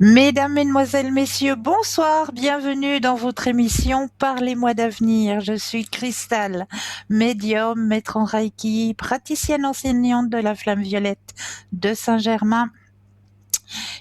Mesdames, Mesdemoiselles, Messieurs, bonsoir, bienvenue dans votre émission Parlez-moi d'avenir. Je suis Cristal, médium, maître en Reiki, praticienne enseignante de la flamme violette de Saint-Germain.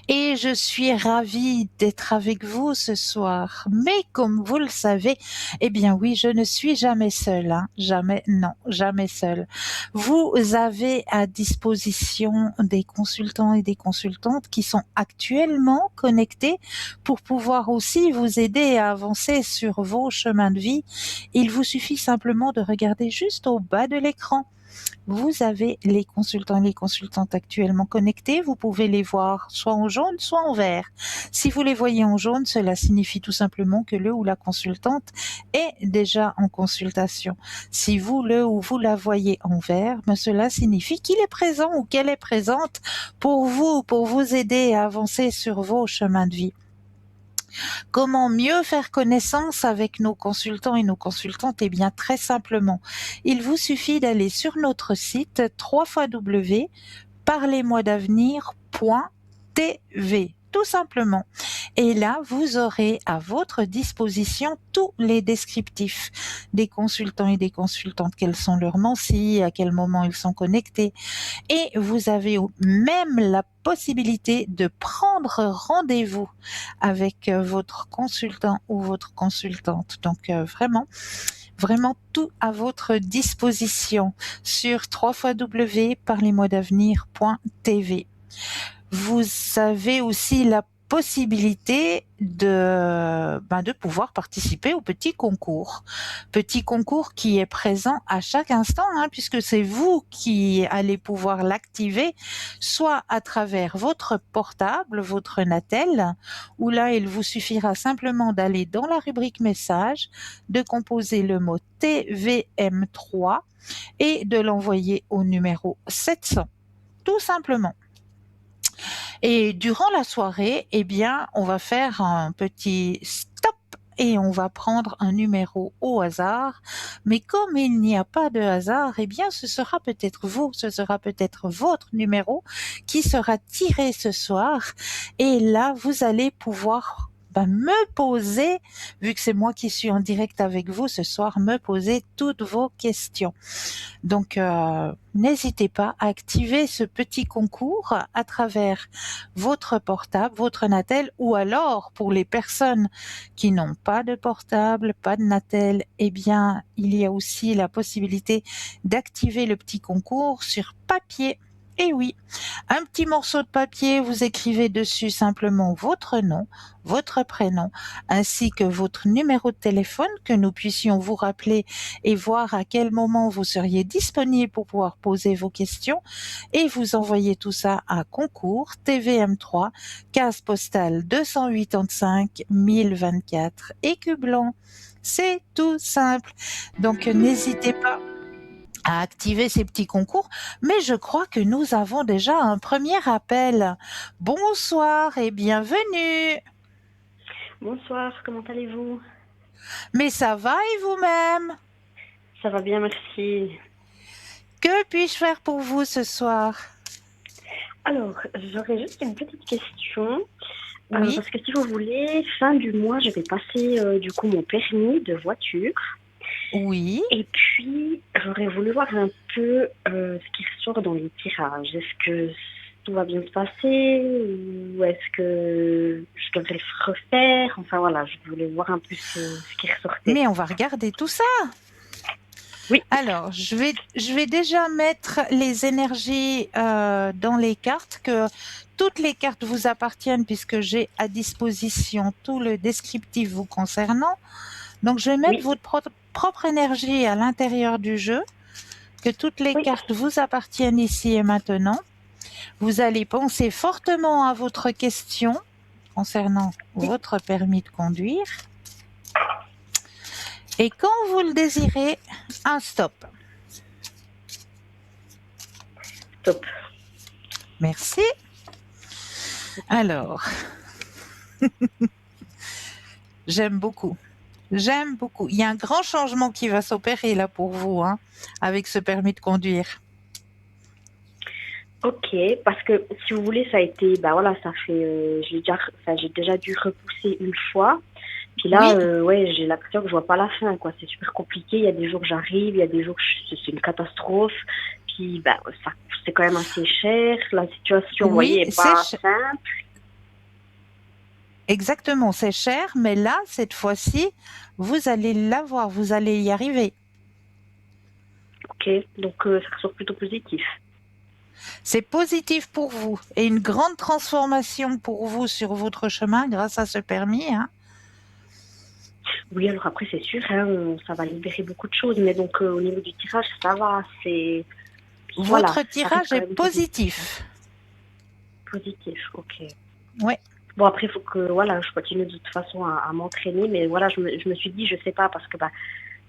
Et je suis ravie d'être avec vous ce soir. Mais comme vous le savez, eh bien oui, je ne suis jamais seule, hein. Jamais, non, jamais seule. Vous avez à disposition des consultants et des consultantes qui sont actuellement connectés pour pouvoir aussi vous aider à avancer sur vos chemins de vie. Il vous suffit simplement de regarder juste au bas de l'écran. Vous avez les consultants et les consultantes actuellement connectés. Vous pouvez les voir soit en jaune, soit en vert. Si vous les voyez en jaune, cela signifie tout simplement que le ou la consultante est déjà en consultation. Si vous le ou vous la voyez en vert, cela signifie qu'il est présent ou qu'elle est présente pour vous aider à avancer sur vos chemins de vie. Comment mieux faire connaissance avec nos consultants et nos consultantes? Eh bien, très simplement, il vous suffit d'aller sur notre site www.parlez-moi-d'avenir.tv, tout simplement. Et là, vous aurez à votre disposition tous les descriptifs des consultants et des consultantes, quels sont leurs mensis, à quel moment ils sont connectés, et vous avez même la possibilité de prendre rendez-vous avec votre consultant ou votre consultante. Donc vraiment tout à votre disposition sur www.parlez-moi-d'avenir.tv. Vous avez aussi la possibilité de pouvoir participer au petit concours. Petit concours qui est présent à chaque instant, hein, puisque c'est vous qui allez pouvoir l'activer, soit à travers votre portable, votre Natel, où là, il vous suffira simplement d'aller dans la rubrique message, de composer le mot TVM3 et de l'envoyer au numéro 700, tout simplement. Et durant la soirée, eh bien, on va faire un petit stop et on va prendre un numéro au hasard. Mais comme il n'y a pas de hasard, eh bien, ce sera peut-être vous, ce sera peut-être votre numéro qui sera tiré ce soir. Et là, vous allez pouvoir me poser, vu que c'est moi qui suis en direct avec vous ce soir, me poser toutes vos questions. Donc, n'hésitez pas à activer ce petit concours à travers votre portable, votre Natel, ou alors pour les personnes qui n'ont pas de portable, pas de Natel, eh bien, il y a aussi la possibilité d'activer le petit concours sur papier. Et oui, un petit morceau de papier, vous écrivez dessus simplement votre nom, votre prénom, ainsi que votre numéro de téléphone, que nous puissions vous rappeler et voir à quel moment vous seriez disponible pour pouvoir poser vos questions, et vous envoyez tout ça à concours TVM3, case postale 285 1024, Écu Blanc. C'est tout simple. Donc n'hésitez pas à activer ces petits concours, mais je crois que nous avons déjà un premier appel. Bonsoir et bienvenue. Bonsoir, comment allez-vous? Mais ça va et vous-même? Ça va bien, merci. Que puis-je faire pour vous ce soir? Alors, j'aurais juste une petite question, Oui, parce que si vous voulez, fin du mois, je vais passer du coup mon permis de voiture. oui. Et puis, j'aurais voulu voir un peu ce qui ressort dans les tirages. Est-ce que tout va bien se passer ou est-ce que je devrais le refaire? Enfin voilà, je voulais voir un peu ce qui ressortait. Mais on va regarder tout ça. Oui, Alors, je vais déjà mettre les énergies dans les cartes, que toutes les cartes vous appartiennent puisque j'ai à disposition tout le descriptif vous concernant. Donc, je vais mettre oui, votre propre énergie à l'intérieur du jeu, que toutes les oui. cartes vous appartiennent ici et maintenant. Vous allez penser fortement à votre question concernant votre permis de conduire. Et quand vous le désirez, un stop. Top. Merci. Alors, j'aime beaucoup. J'aime beaucoup. Il y a un grand changement qui va s'opérer là pour vous, hein, avec ce permis de conduire. Ok, parce que si vous voulez, ça a été, bah voilà, ça fait, j'ai déjà dû repousser une fois. Puis là, Oui, ouais, j'ai l'impression que je vois pas la fin, quoi. C'est super compliqué. Il y a des jours j'arrive, il y a des jours c'est une catastrophe. Puis, bah, ça, c'est quand même assez cher. La situation, vous oui, voyez, est pas simple. exactement, c'est cher, mais là, cette fois-ci, vous allez l'avoir, vous allez y arriver. Ok, donc ça ressort plutôt positif. C'est positif pour vous et une grande transformation pour vous sur votre chemin grâce à ce permis, hein. Oui, alors après, c'est sûr, hein, ça va libérer beaucoup de choses. Mais donc, au niveau du tirage, ça va. C'est, voilà, Votre ça reste tirage quand est même positif. positif. Positif, ok. Ouais. Bon, après, il faut que voilà, je continue de toute façon à m'entraîner. Mais voilà, je me suis dit, je sais pas, parce que bah,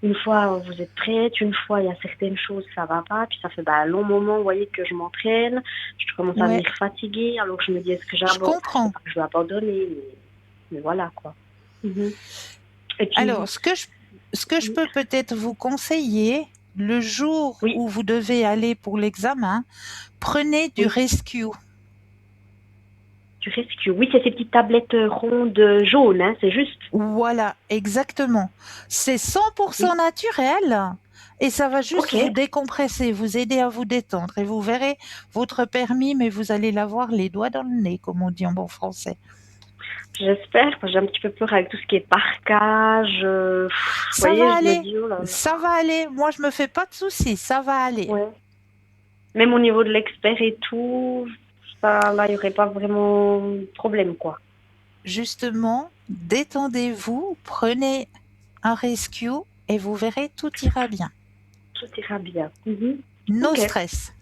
une fois vous êtes prête, une fois il y a certaines choses, ça va pas. Puis ça fait bah, un long moment, vous voyez, que je m'entraîne. Je commence à Ouais, venir fatiguée. Alors je me dis, est-ce que je j'abandonne? Enfin, c'est comprends. pas que je vais abandonner, mais voilà, quoi. Mhm. Et Alors, puis, ce que je peux peut-être vous conseiller, le jour oui, où vous devez aller pour l'examen, prenez du oui, rescue. du rescue. Oui, c'est ces petites tablettes rondes jaunes, hein, c'est juste. Voilà, exactement. C'est Oui. 100% naturel et ça va juste Ok, vous décompresser, vous aider à vous détendre et vous verrez votre permis, mais vous allez l'avoir les doigts dans le nez, comme on dit en bon français. j'espère, parce que j'ai un petit peu peur avec tout ce qui est parquage. Vous Ça va voyez, je me aller, dis, oh là ça là. va aller. Moi, je me fais pas de soucis, ça va aller. Ouais. Même au niveau de l'expert et tout, ça, là, il n'y aurait pas vraiment de problème, quoi. Justement, détendez-vous, prenez un rescue et vous verrez, tout ira bien. Tout ira bien. Mhm. No Ok, stress.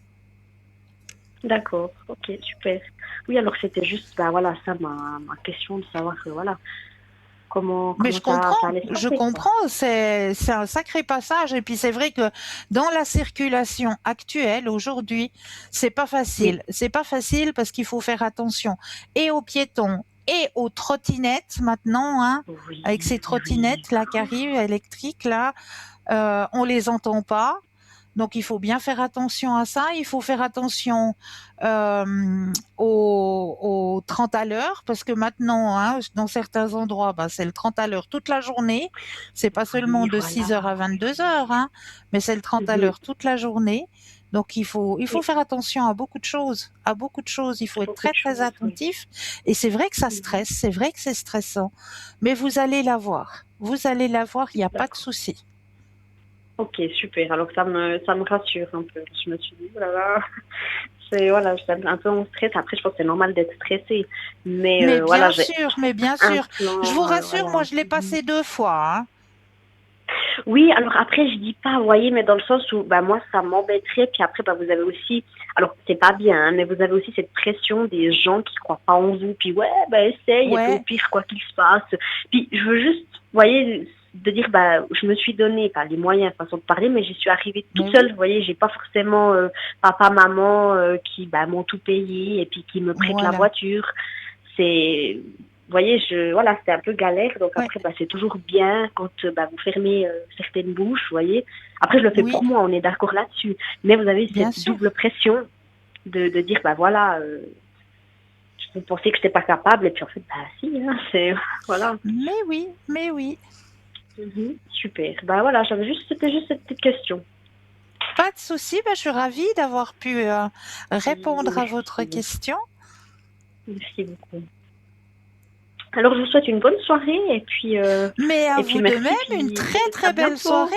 d'accord. Ok, super. Oui, alors c'était juste, bah voilà, ça, ma question de savoir, voilà, Mais comment ça allait se je passer, quoi. comprends, c'est un sacré passage. Et puis c'est vrai que dans la circulation actuelle, aujourd'hui, c'est pas Oui, facile. C'est pas facile parce qu'il faut faire attention et aux piétons et aux trottinettes maintenant, hein, avec ces oui, oui, oui. trottinettes là qui arrivent électriques là, on les entend pas. Donc il faut bien faire attention à ça. Il faut faire attention aux 30 à l'heure parce que maintenant, hein, dans certains endroits, bah, c'est le 30 à l'heure toute la journée. C'est pas seulement Oui, de voilà. 6 heures à 22 heures, hein, mais c'est le 30 à Mhm. l'heure toute la journée. Donc il faut Oui, faire attention à beaucoup de choses, à beaucoup de choses. Il faut être beaucoup de très très choses, oui. attentif. Et c'est vrai que ça Mhm. stresse, c'est vrai que c'est stressant, mais vous allez l'avoir. Vous allez l'avoir, il n'y a pas de D'accord. souci. Ok, super. Alors ça me rassure un peu. Je me suis dit, voilà, c'est voilà, j'étais un peu en stress. Après, je pense que c'est normal d'être stressé, mais voilà, j'ai Mais bien un sûr. Je vous plan, rassure, voilà. moi je l'ai Mhm. passé 2 fois, hein. Oui, alors après, je dis pas, vous voyez, mais dans le sens où, bah moi, ça m'embêterait. Puis après, bah vous avez aussi, alors c'est pas bien, hein, mais vous avez aussi cette pression des gens qui croient pas en vous. Puis ouais, bah essaye, et puis au Ouais, pire, quoi qu'il se passe. Puis je veux juste, vous voyez, de dire, bah je me suis donné, pas les moyens, façon de parler, mais j'y suis arrivée toute mais seule. oui, Vous voyez, j'ai pas forcément papa, maman qui, bah m'ont tout payé et puis qui me prêtent la voilà. voiture. C'est, vous voyez, voilà, c'était un peu galère. Donc Ouais, après, bah, c'est toujours bien quand bah, vous fermez certaines bouches, vous voyez. Après, je le fais oui, pour moi, on est d'accord là-dessus. Mais vous avez bien cette sûr. double pression de dire, bah voilà, vous pensez que je n'étais pas capable, et puis en fait, bah si, hein, c'est, voilà. Mais oui, mais oui. Mhm, super. Bah voilà, c'était juste cette petite question. Pas de souci, ben, je suis ravie d'avoir pu répondre à votre Merci. question. Merci beaucoup. Alors, je vous souhaite une bonne soirée, Mais à et puis vous de merci, même, une puis très à très belle soirée.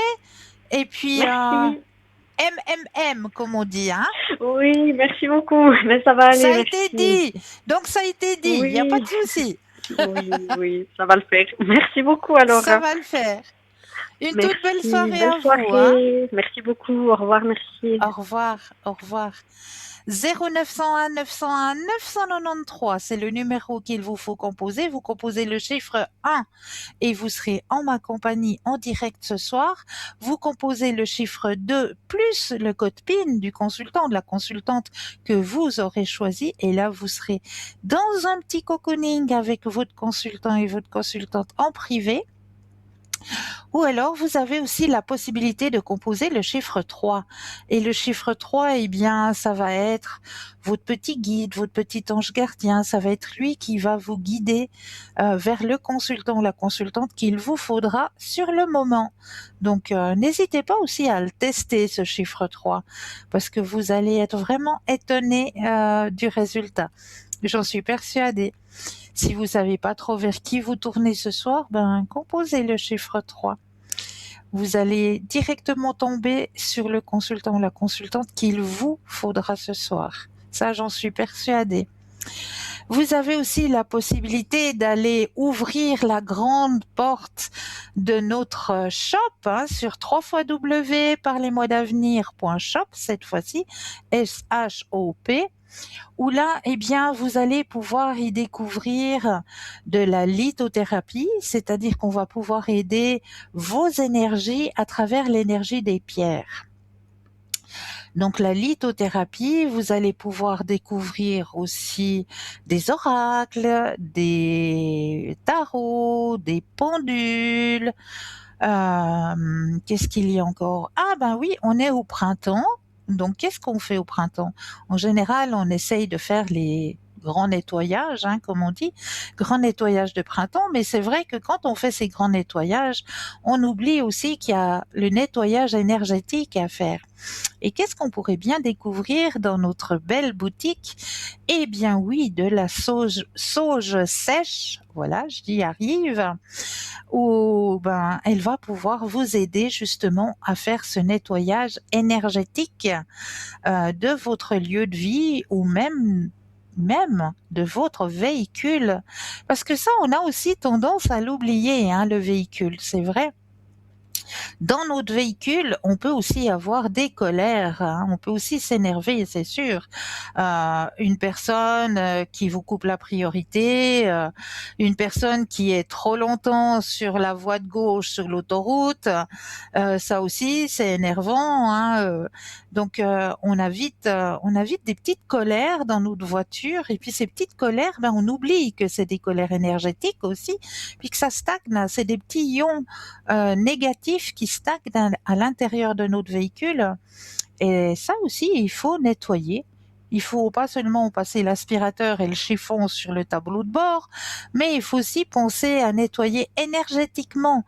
bientôt. Et puis, Merci. MMM, comme on dit, hein. Oui, merci beaucoup. Mais ça va Ça aller, a été merci. dit. Donc ça a été dit, il n'y a pas de Oui, souci. oui, ça va le faire. Merci beaucoup alors, Ça hein. va le faire. Une toute belle Merci, soirée belle à vous, hein. soirée. Merci beaucoup, au revoir, merci. Au revoir, au revoir. 0901 901 993, c'est le numéro qu'il vous faut composer. Vous composez le chiffre 1 et vous serez en ma compagnie en direct ce soir. Vous composez le chiffre 2 plus le code PIN du consultant, de la consultante que vous aurez choisi. Et là, vous serez dans un petit cocooning avec votre consultant et votre consultante en privé. Ou alors, vous avez aussi la possibilité de composer le chiffre 3. Et le chiffre 3, eh bien, ça va être votre petit guide, votre petit ange gardien. Ça va être lui qui va vous guider vers le consultant ou la consultante qu'il vous faudra sur le moment. Donc, n'hésitez pas aussi à le tester, ce chiffre 3, parce que vous allez être vraiment étonné du résultat. J'en suis persuadée. Si vous savez pas trop vers qui vous tournez ce soir, ben, composez le chiffre 3. Vous allez directement tomber sur le consultant ou la consultante qu'il vous faudra ce soir. Ça, j'en suis persuadée. Vous avez aussi la possibilité d'aller ouvrir la grande porte de notre shop sur www.parlez-moi-d'avenir.shop, cette fois-ci, S-H-O-P, où là, eh bien, vous allez pouvoir y découvrir de la lithothérapie, c'est-à-dire qu'on va pouvoir aider vos énergies à travers l'énergie des pierres. Donc la lithothérapie, vous allez pouvoir découvrir aussi des oracles, des tarots, des pendules. Qu'est-ce qu'il y a encore? Ah ben oui, on est au printemps. Donc qu'est-ce qu'on fait au printemps? En général, on essaye de faire les grands nettoyages, comme on dit, grand nettoyage de printemps, mais c'est vrai que quand on fait ces grands nettoyages, on oublie aussi qu'il y a le nettoyage énergétique à faire. Et qu'est-ce qu'on pourrait bien découvrir dans notre belle boutique? Eh bien oui, de la sauge sèche, voilà, j'y arrive, où ben, elle va pouvoir vous aider justement à faire ce nettoyage énergétique de votre lieu de vie ou même de votre véhicule. Parce que ça, on a aussi tendance à l'oublier, le véhicule, c'est vrai. Dans notre véhicule, on peut aussi avoir des colères, on peut aussi s'énerver, c'est sûr. Une personne qui vous coupe la priorité, une personne qui est trop longtemps sur la voie de gauche sur l'autoroute, ça aussi c'est énervant. Donc on a vite des petites colères dans notre voiture, et puis ces petites colères, ben on oublie que c'est des colères énergétiques aussi, puis que ça stagne, c'est des petits ions négatifs qui stagnent à l'intérieur de notre véhicule. Et ça aussi, il faut nettoyer. Il faut pas seulement passer l'aspirateur et le chiffon sur le tableau de bord, mais il faut aussi penser à nettoyer énergétiquement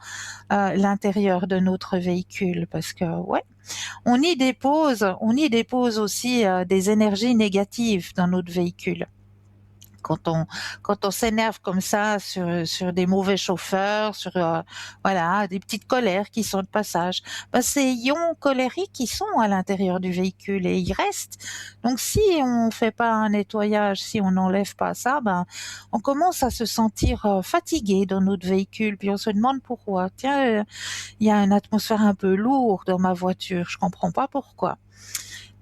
l'intérieur de notre véhicule, parce que ouais, on y dépose aussi des énergies négatives dans notre véhicule. Quand on s'énerve comme ça sur des mauvais chauffeurs, sur voilà, des petites colères qui sont de passage, ben ces ions colériques qui sont à l'intérieur du véhicule et ils restent. Donc si on fait pas un nettoyage, si on n'enlève pas ça, ben on commence à se sentir fatigué dans notre véhicule, puis on se demande pourquoi. Tiens, il y a une atmosphère un peu lourde dans ma voiture, je comprends pas pourquoi.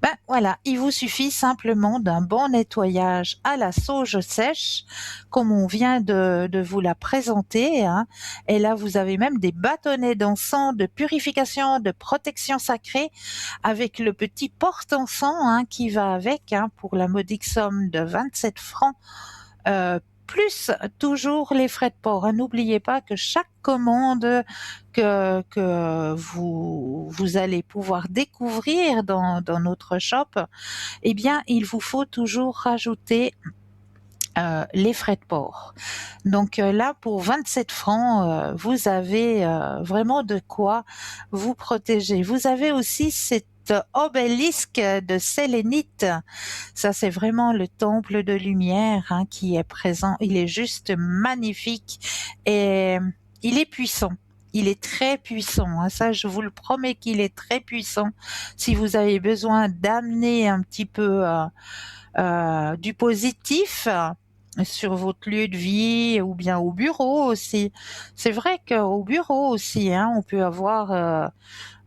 Ben voilà, il vous suffit simplement d'un bon nettoyage à la sauge sèche, comme on vient de vous la présenter. Et là, vous avez même des bâtonnets d'encens de purification, de protection sacrée, avec le petit porte-encens qui va avec, pour la modique somme de 27 francs. Plus toujours les frais de port. N'oubliez pas que chaque commande que vous allez pouvoir découvrir dans notre shop, eh bien, il vous faut toujours rajouter les frais de port. Donc là, pour 27 francs, vous avez vraiment de quoi vous protéger. Vous avez aussi cette obélisque de sélénite. Ça, c'est vraiment le temple de lumière qui est présent. Il est juste magnifique et il est puissant. Il est très puissant. Ça, je vous le promets qu'il est très puissant. Si vous avez besoin d'amener un petit peu du positif sur votre lieu de vie ou bien au bureau aussi. C'est vrai qu'au bureau aussi, on peut avoir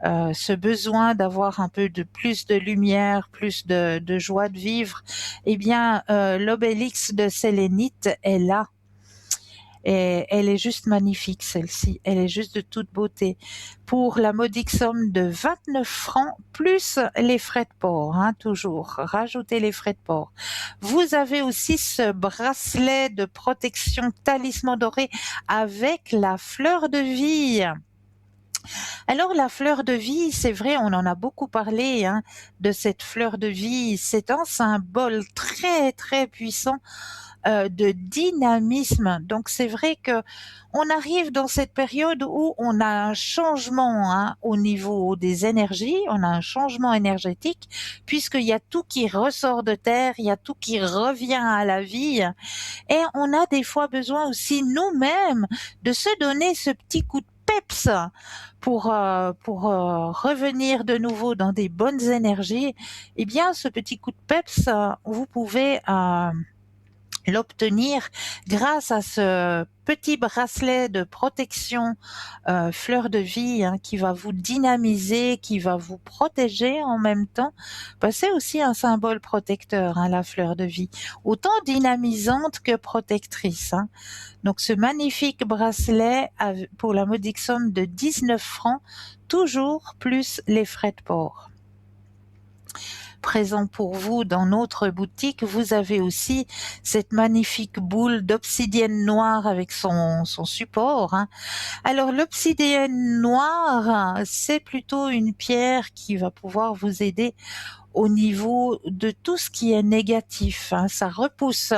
ce besoin d'avoir un peu de plus de lumière, plus de joie de vivre. Eh bien, l'obélix de sélénite est là. Et elle est juste magnifique, celle-ci. Elle est juste de toute beauté. Pour la modique somme de 29 francs, plus les frais de port, toujours. Rajoutez les frais de port. Vous avez aussi ce bracelet de protection talisman doré avec la fleur de vie. Alors la fleur de vie, c'est vrai, on en a beaucoup parlé hein, de cette fleur de vie. C'est un symbole très très puissant de dynamisme. Donc c'est vrai que on arrive dans cette période où on a un changement hein, au niveau des énergies, on a un changement énergétique puisqu'il y a tout qui ressort de terre, il y a tout qui revient à la vie et on a des fois besoin aussi nous-mêmes de se donner ce petit coup de peps pour revenir de nouveau dans des bonnes énergies. Eh bien, ce petit coup de peps, vous pouvez l'obtenir grâce à ce petit bracelet de protection fleur de vie hein, qui va vous dynamiser, qui va vous protéger en même temps. Bah, c'est aussi un symbole protecteur, hein, la fleur de vie, autant dynamisante que protectrice. Hein. Donc ce magnifique bracelet pour la modique somme de 19 francs, toujours plus les frais de port. Présent pour vous dans notre boutique, vous avez aussi cette magnifique boule d'obsidienne noire avec son support. Hein. Alors l'obsidienne noire, c'est plutôt une pierre qui va pouvoir vous aider au niveau de tout ce qui est négatif. Hein. Ça repousse,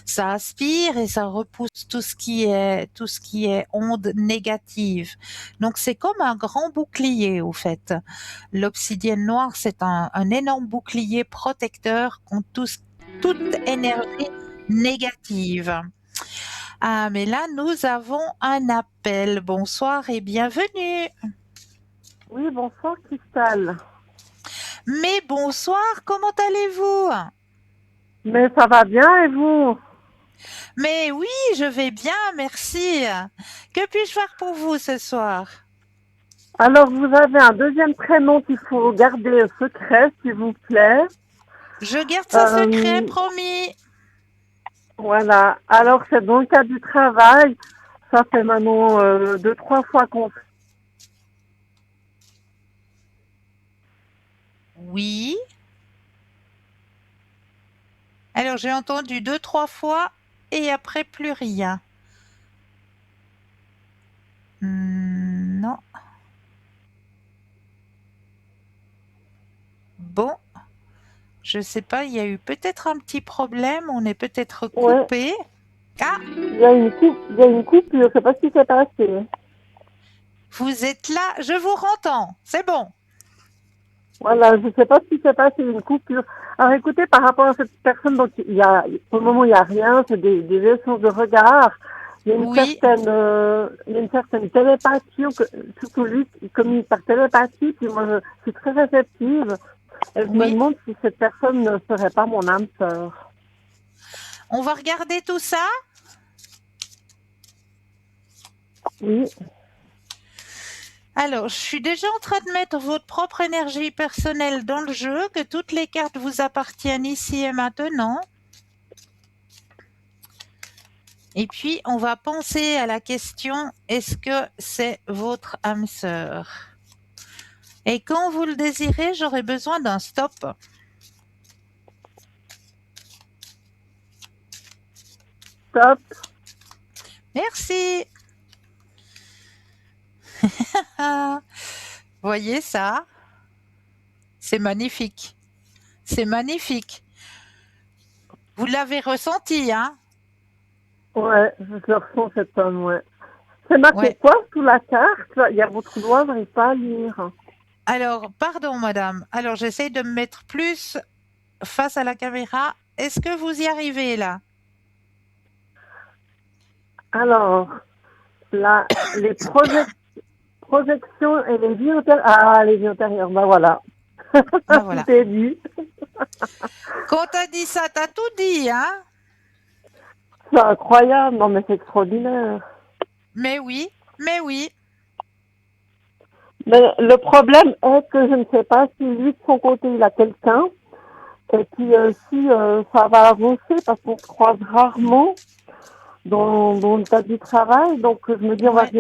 ça aspire et ça repousse tout ce qui est onde négative. Donc c'est comme un grand bouclier au fait. L'obsidienne noire, c'est un énorme bouclier protecteur contre toute énergie négative. Ah, mais là, nous avons un appel. Bonsoir et bienvenue. Oui, bonsoir Cristal. Mais bonsoir, comment allez-vous? Mais ça va bien et vous? Mais oui, je vais bien, merci. Que puis-je faire pour vous ce soir? Alors, vous avez un deuxième prénom qu'il faut garder secret, s'il vous plaît. Je garde ça secret, promis. Voilà. Alors, c'est dans le cadre du travail. Ça fait maintenant 2-3 fois qu'on fait. Oui. Alors, j'ai entendu 2-3 fois et après plus rien. Non. Bon. Je sais pas, il y a eu peut-être un petit problème, on est peut-être coupé. Ouais. Ah, Il y a une coupure, je sais pas ce qui s'est passé. vous êtes là, je vous entends, c'est bon. Voilà, je sais pas ce qui s'est passé, une coupure. Alors écoutez, par rapport à cette personne, donc pour le moment il y a rien, c'est des échanges de regards. Il y a Oui, il y a une certaine télépathie, surtout lui, il communique par télépathie, puis moi je suis très réceptive. Et je me oui. demande si cette personne ne serait pas mon âme sœur. On va regarder tout ça. Oui, Alors, je suis déjà en train de mettre votre propre énergie personnelle dans le jeu, que toutes les cartes vous appartiennent ici et maintenant. Et puis, on va penser à la question, est-ce que c'est votre âme sœur? Et quand vous le désirez, j'aurai besoin d'un stop. top. Merci. Voyez ça? C'est magnifique. C'est magnifique. Vous l'avez ressenti, hein? Ouais, je ressens cet homme, ouais. C'est marqué Ouais. quoi sous la carte? Il y a votre doigt, je n'arrive pas à lire. Alors, pardon, madame. Alors, j'essaye de me mettre plus face à la caméra. Est-ce que vous y arrivez là? Alors, là, les projections et les vies antérieures. Ah, les vies antérieures, bah voilà. Ben voilà. Tout est dit. Quand t'as dit ça, t'as tout dit, hein? C'est incroyable, non mais c'est extraordinaire. Mais oui, mais oui. Mais le problème est que je ne sais pas si lui, de son côté, il a quelqu'un. Et puis, si ça va avancer, parce qu'on se croise rarement dans le cadre du travail. Donc, je me dis, Ouais.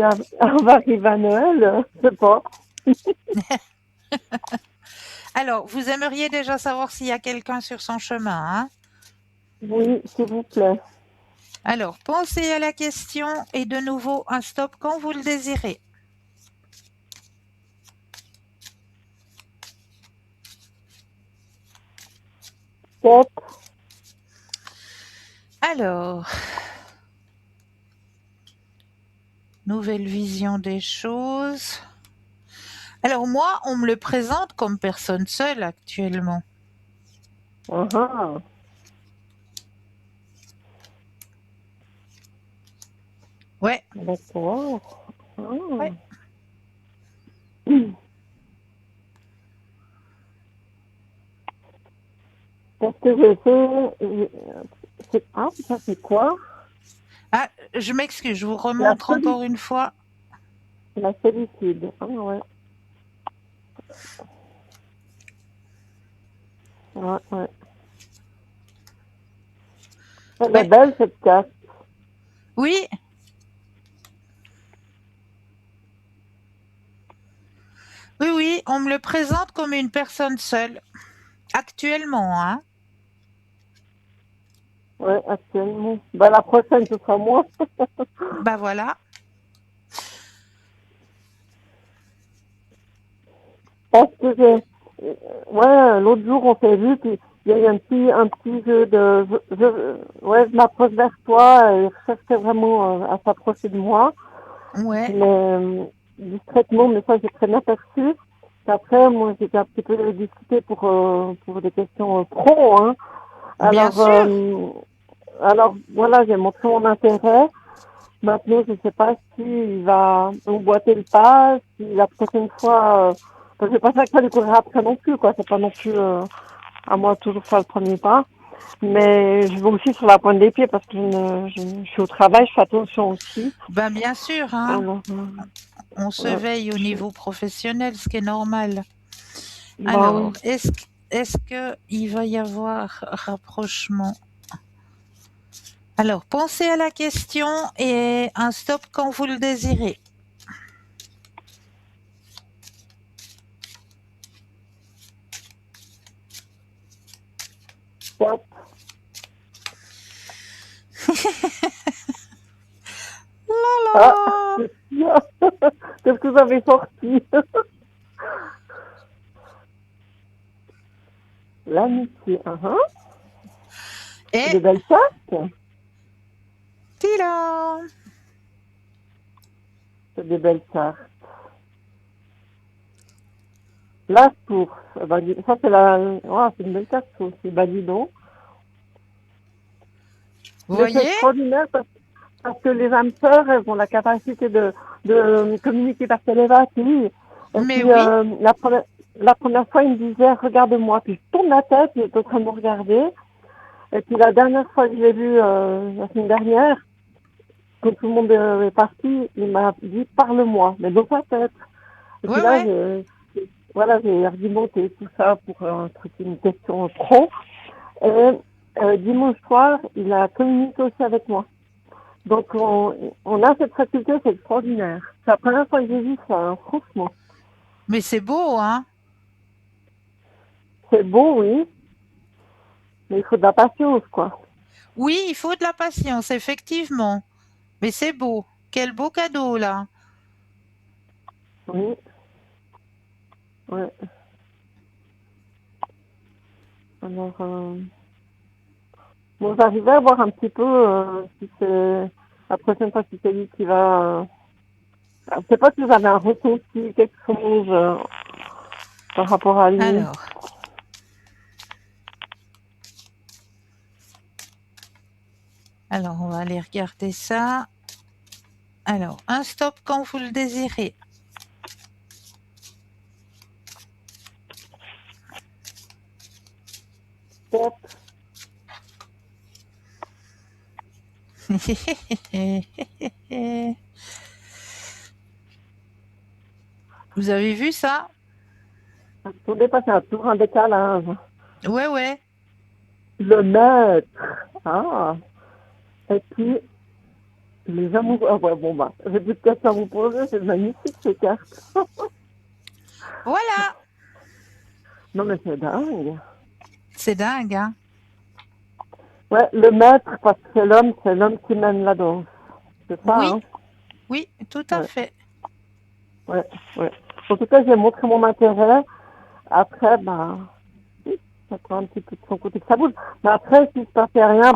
on va arriver à Noël, je sais pas. Alors, vous aimeriez déjà savoir s'il y a quelqu'un sur son chemin, hein? Oui, s'il vous plaît. Alors, pensez à la question et de nouveau un stop quand vous le désirez. Top. Alors, nouvelle vision des choses. Alors moi, on me le présente comme personne seule actuellement. Ah, Ouais, d'accord. ouais. Parce que j'ai fait... Ah, ça c'est quoi? Ah, je m'excuse, je vous La remontre solitude. encore une fois. La solitude. Ah ouais. Ouais, ouais. Elle est Ouais, belle cette carte. oui, oui, oui, on me le présente comme une personne seule. Actuellement, hein. Ouais, actuellement. Bah, la prochaine, ce sera moi. Bah voilà. Parce que ouais, l'autre jour, on s'est vu, puis il y a eu un petit jeu de, ouais, je m'approche vers toi, et il cherchait vraiment à s'approcher de moi, Ouais, mais discrètement, mais ça, j'ai très bien perçu. Puis après, moi, j'étais un petit peu discuté pour des questions pro, hein. bien Alors, sûr. alors, voilà, j'ai montré mon intérêt. Maintenant, je ne sais pas s'il va emboîter le pas, si la prochaine fois, parce que c'est pas ça que ça lui courir après non plus, quoi. C'est pas non plus à moi de toujours faire le premier pas. Mais je vais aussi sur la pointe des pieds parce que je suis au travail, je fais attention aussi. Ben bien sûr, hein. Alors, On se ouais, veille au niveau professionnel, ce qui est normal. bah Alors, oui. est-ce que il va y avoir rapprochement? Alors, pensez à la question et un stop quand vous le désirez. Hop. Ah, Là. qu'est-ce que vous avez sorti? L'amitié, C'est Et des belles cartes. tila. C'est des belles cartes. La source. Bah, ça, c'est c'est une belle carte, ça aussi. Bah, dis donc. Vous Mais c'est voyez? extraordinaire parce que les âmes sœurs, elles ont la capacité de communiquer par télépathie. Et Mais puis, oui, la première fois, il me disait, regarde-moi. Puis, je tourne la tête, il est en train de me regarder. Et puis, la dernière fois que je l'ai vu, la semaine dernière, quand tout le monde est parti, il m'a dit, parle-moi, mais dans sa tête. Et puis ouais, là, ouais. voilà, j'ai argumenté tout ça pour un truc, une question pro. Et dimanche soir, il a communiqué aussi avec moi. Donc, on a cette faculté, c'est extraordinaire. C'est la première fois que j'ai vu ça, hein, franchement. Mais c'est beau, hein? C'est beau, oui, mais il faut de la patience, quoi. Oui, il faut de la patience, effectivement. Mais c'est beau. Quel beau cadeau, là. Oui, ouais. Alors, bon, j'arrivais à voir un petit peu si c'est la prochaine fois si c'est lui qui va. Je sais pas si vous avez un ressenti, quelque chose par rapport à lui. Alors, on va aller regarder ça. Alors, un stop quand vous le désirez. Top. Vous avez vu ça? Attendez, passer un tour, un décalage. Ouais, ouais. Le maître. Ah. Et puis, les amoureux. Ah ouais, bon, bah, j'ai plus de questions à vous poser, c'est magnifique ces cartes. Voilà. Non, mais c'est dingue. C'est dingue, hein? Ouais, le maître, parce que c'est l'homme qui mène la danse. C'est ça, Oui, hein? oui, tout à Ouais, fait. ouais, ouais. En tout cas, j'ai montré mon intérêt. Après, bah, J'attends un petit peu de son côté que ça bouge. Mais après, si ne se passait rien,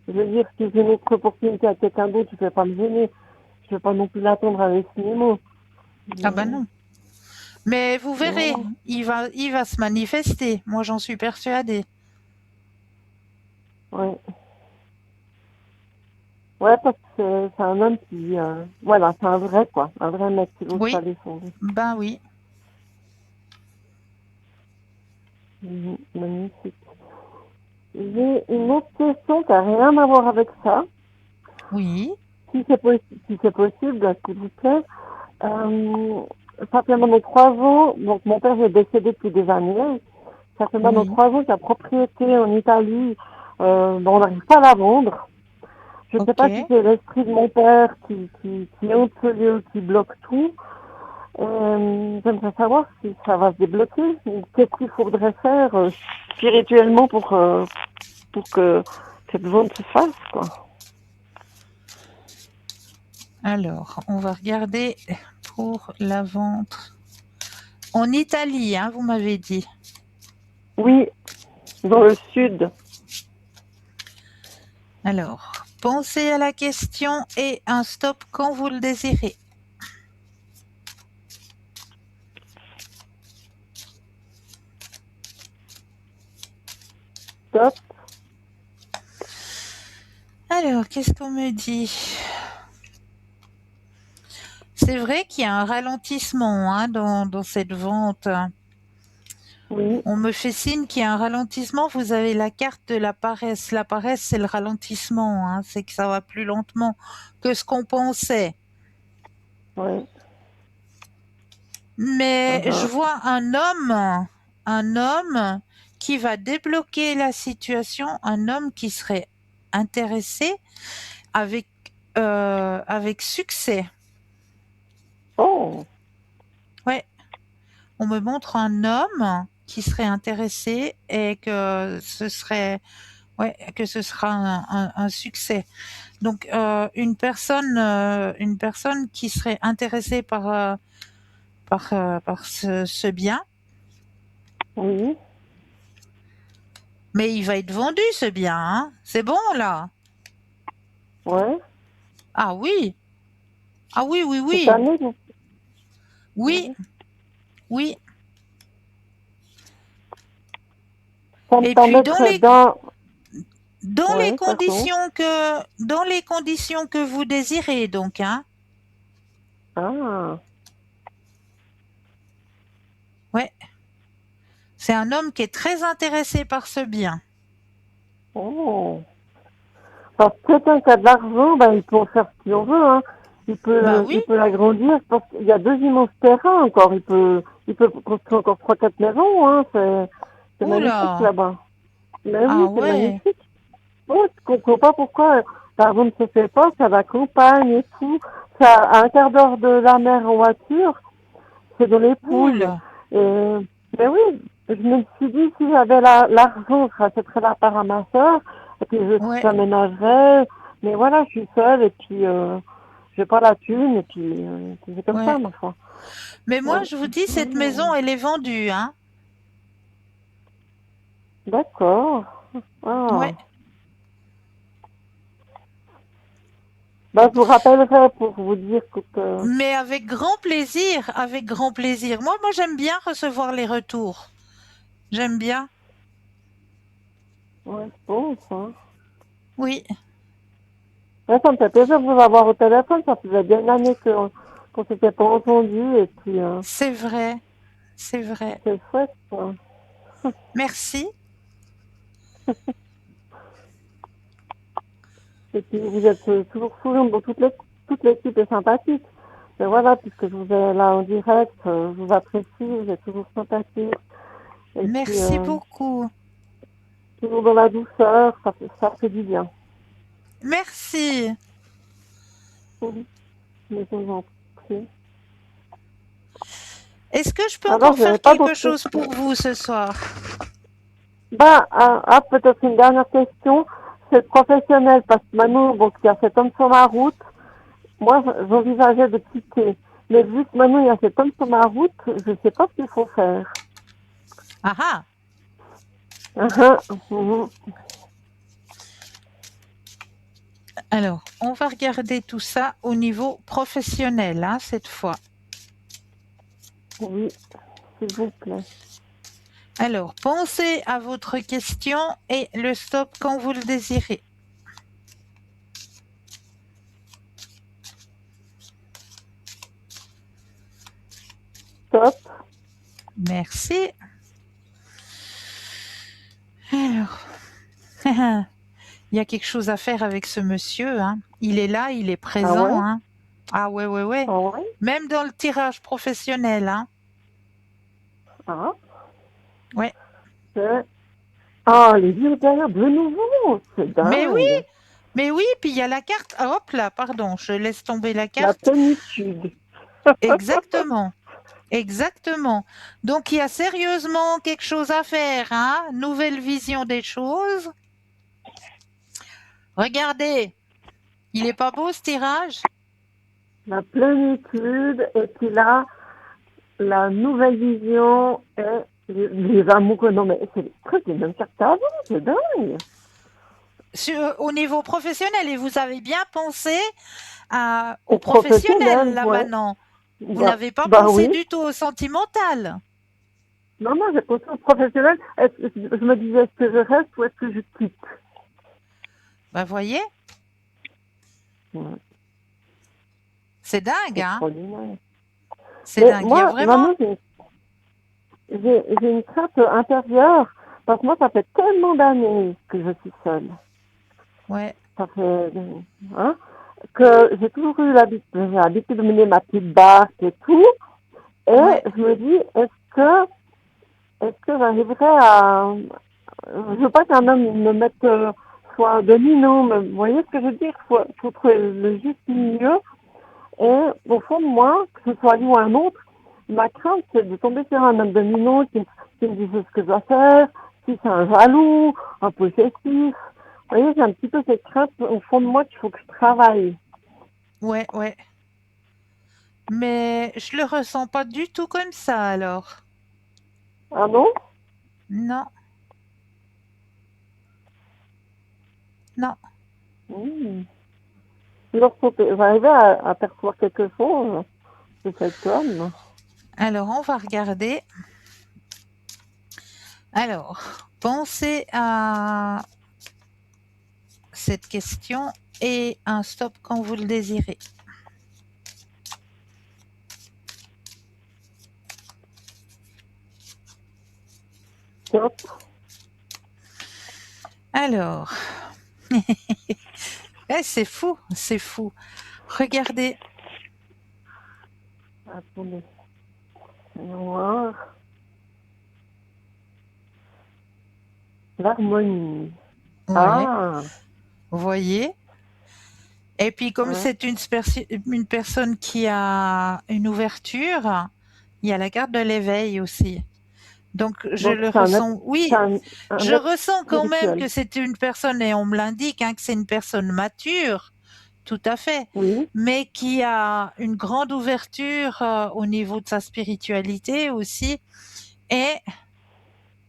je veux dire, si j'ai une autre opportunité à quelqu'un d'autre, je ne vais pas me gêner. Je ne vais pas non plus l'attendre avec ce mots. Ah ben non. Mais vous verrez, Voilà. il va se manifester. Moi, j'en suis persuadée. Ouais. Ouais, parce que c'est un homme qui, voilà, c'est un vrai, quoi. Un vrai mec qui n'ose pas Oui, descendre. ben oui. Magnifique. J'ai une autre question qui n'a rien à voir avec ça. Oui, Si c'est possible, s'il vous plaît. Euh, ça fait maintenant 3 ans, donc mon père est décédé depuis des années. Ça fait maintenant oui. 3 ans que la propriété en Italie, on n'arrive pas à la vendre. Je ne sais Ok. pas si c'est l'esprit de mon père qui hante ce lieu, qui bloque tout. J'aimerais savoir si ça va se débloquer. Qu'est-ce qu'il faudrait faire spirituellement pour que cette vente se fasse, quoi. Alors, on va regarder pour la vente. En Italie, hein, vous m'avez dit. Oui, dans le sud. Alors, pensez à la question et un stop quand vous le désirez. Top. Alors, qu'est-ce qu'on me dit? C'est vrai qu'il y a un ralentissement hein, dans cette vente. Oui, On me fait signe qu'il y a un ralentissement. Vous avez la carte de la paresse. La paresse, c'est le ralentissement. Hein. C'est que ça va plus lentement que ce qu'on pensait. oui. Mais je Uh-huh. vois un homme qui va débloquer la situation, un homme qui serait intéressé avec, avec succès. Oh, Ouais, on me montre un homme qui serait intéressé et que ce serait, ouais, que ce sera un succès. Donc une personne qui serait intéressée par ce bien, oui. mais il va être vendu ce bien, hein. C'est bon là. Ouais. Ah oui, ah oui, oui, Cette oui, année, oui, ouais. oui. Ça me Et puis permettrait d'un... Ouais, pardon. dans les conditions que vous désirez donc, hein. Ah, Ouais, c'est un homme qui est très intéressé par ce bien. oh. Parce que quelqu'un qui a de l'argent, il peut en faire ce qu'il en veut, hein. Bah oui. Il peut l'agrandir. Parce qu'il y a 2 immenses terrains encore. Il peut construire encore 3, 4 maisons, hein. C'est magnifique Oula. là-bas. Mais Ah oui, c'est ouais. magnifique. Ouais, je comprends pas pourquoi l'argent ne se fait pas. C'est à la campagne et tout. C'est à un quart d'heure de la mer en voiture. C'est dans les Pouilles. Oula. Et, mais oui, je me suis dit, si j'avais l'argent, je rachèterais la part à ma soeur, et puis Ouais, j'aménagerais. Mais voilà, je suis seule, et puis j'ai pas la thune, et puis c'est comme ouais. ça, ma foi. Mais moi, Ouais. je vous dis, cette maison, elle est vendue, hein. D'accord. Ouais. Ah. Je vous rappellerai pour vous dire que Mais avec grand plaisir, avec grand plaisir. Moi, j'aime bien recevoir les retours. J'aime bien. ouais, c'est bon, ça. Oui, Ouais, ça me fait plaisir de vous avoir au téléphone, ça faisait bien une année qu'on s'était pas entendu, et puis c'est vrai. C'est vrai. c'est chouette, quoi. Merci. Et puis vous êtes toujours souriante, bon, toute l'équipe est sympathique. Mais voilà, puisque je vous ai là en direct, je vous apprécie, vous êtes toujours sympathique. Et puis Merci beaucoup. toujours dans la douceur, ça fait du bien. Merci. Oui, mais je vous en prie. Est-ce que je peux Alors, encore je n'avais faire pas quelque d'autres chose questions. pour vous ce soir? Peut-être une dernière question. C'est professionnel, parce que maintenant, bon, il y a cet homme sur ma route. Moi, j'envisageais de quitter. Mais vu que maintenant, il y a cet homme sur ma route, je ne sais pas ce qu'il faut faire. Ah ah. Mhm. Alors, on va regarder tout ça au niveau professionnel, hein, cette fois. Oui, s'il vous plaît. Alors, pensez à votre question et le stop quand vous le désirez. Stop. Merci. Alors, il y a quelque chose à faire avec ce monsieur, hein. Il est là, il est Ah ouais? présent, hein. Ah ouais, ouais, ouais. Ah ouais? Même dans le tirage professionnel, hein. Ah, Ouais. c'est... Ah, les vieux derrière de nouveau, c'est Mais oui, dingue. mais oui, puis il y a la carte. Ah, hop là, pardon, je laisse tomber la La carte. plénitude. Exactement, exactement. Donc il y a sérieusement quelque chose à faire, hein. Nouvelle vision des choses. Regardez, il est pas beau ce tirage? La plénitude, et puis là, la nouvelle vision et les amours. Non, mais c'est presque les mêmes cartes avant, c'est dingue. Au niveau professionnel, et vous avez bien pensé au Et professionnel professionnel, là ouais. maintenant. Vous Bah, n'avez pas bah pensé oui. du tout au sentimental. Non, non, j'ai pensé au professionnel. Je me disais, est-ce que je reste ou est-ce que je quitte? Bah voyez, Ouais, c'est dingue, c'est hein? extraordinaire. C'est Mais dingue. Il y a moi, vraiment. maintenant, j'ai une crainte intérieure, parce que moi, ça fait tellement d'années que je suis seule. Ouais, Ça fait, hein, que j'ai toujours eu l'habitude de mener ma petite barque et tout. Et ouais, je me dis, est-ce que j'arriverai à, je veux pas qu'un homme me mette soit domino, mais vous voyez ce que je veux dire? Faut trouver le juste milieu. Et au fond de moi, que ce soit lui ou un autre, ma crainte, c'est de tomber sur un homme dominant qui me dit ce que je dois faire, si c'est un jaloux, un possessif. Vous voyez, j'ai un petit peu cette crainte au fond de moi qu'il faut que je travaille. ouais, ouais. Mais je le ressens pas du tout comme ça alors. Ah non? Non, non. Mmh. Lorsque j'arrivais à percevoir quelque chose de cet homme, Alors on va regarder. Alors, pensez à cette question et un stop quand vous le désirez. stop. Alors, c'est fou, c'est fou. Regardez. Attendez. Noir. L'harmonie. Ouais, Ah, vous voyez. Et puis comme ouais. c'est une personne qui a une ouverture, il y a la carte de l'éveil aussi. Donc je Donc le c'est ressens, oui, un je être ressens quand même spirituel. que c'est une personne, et on me l'indique, hein, que c'est une personne mature, tout à fait, Oui. mais qui a une grande ouverture au niveau de sa spiritualité aussi, et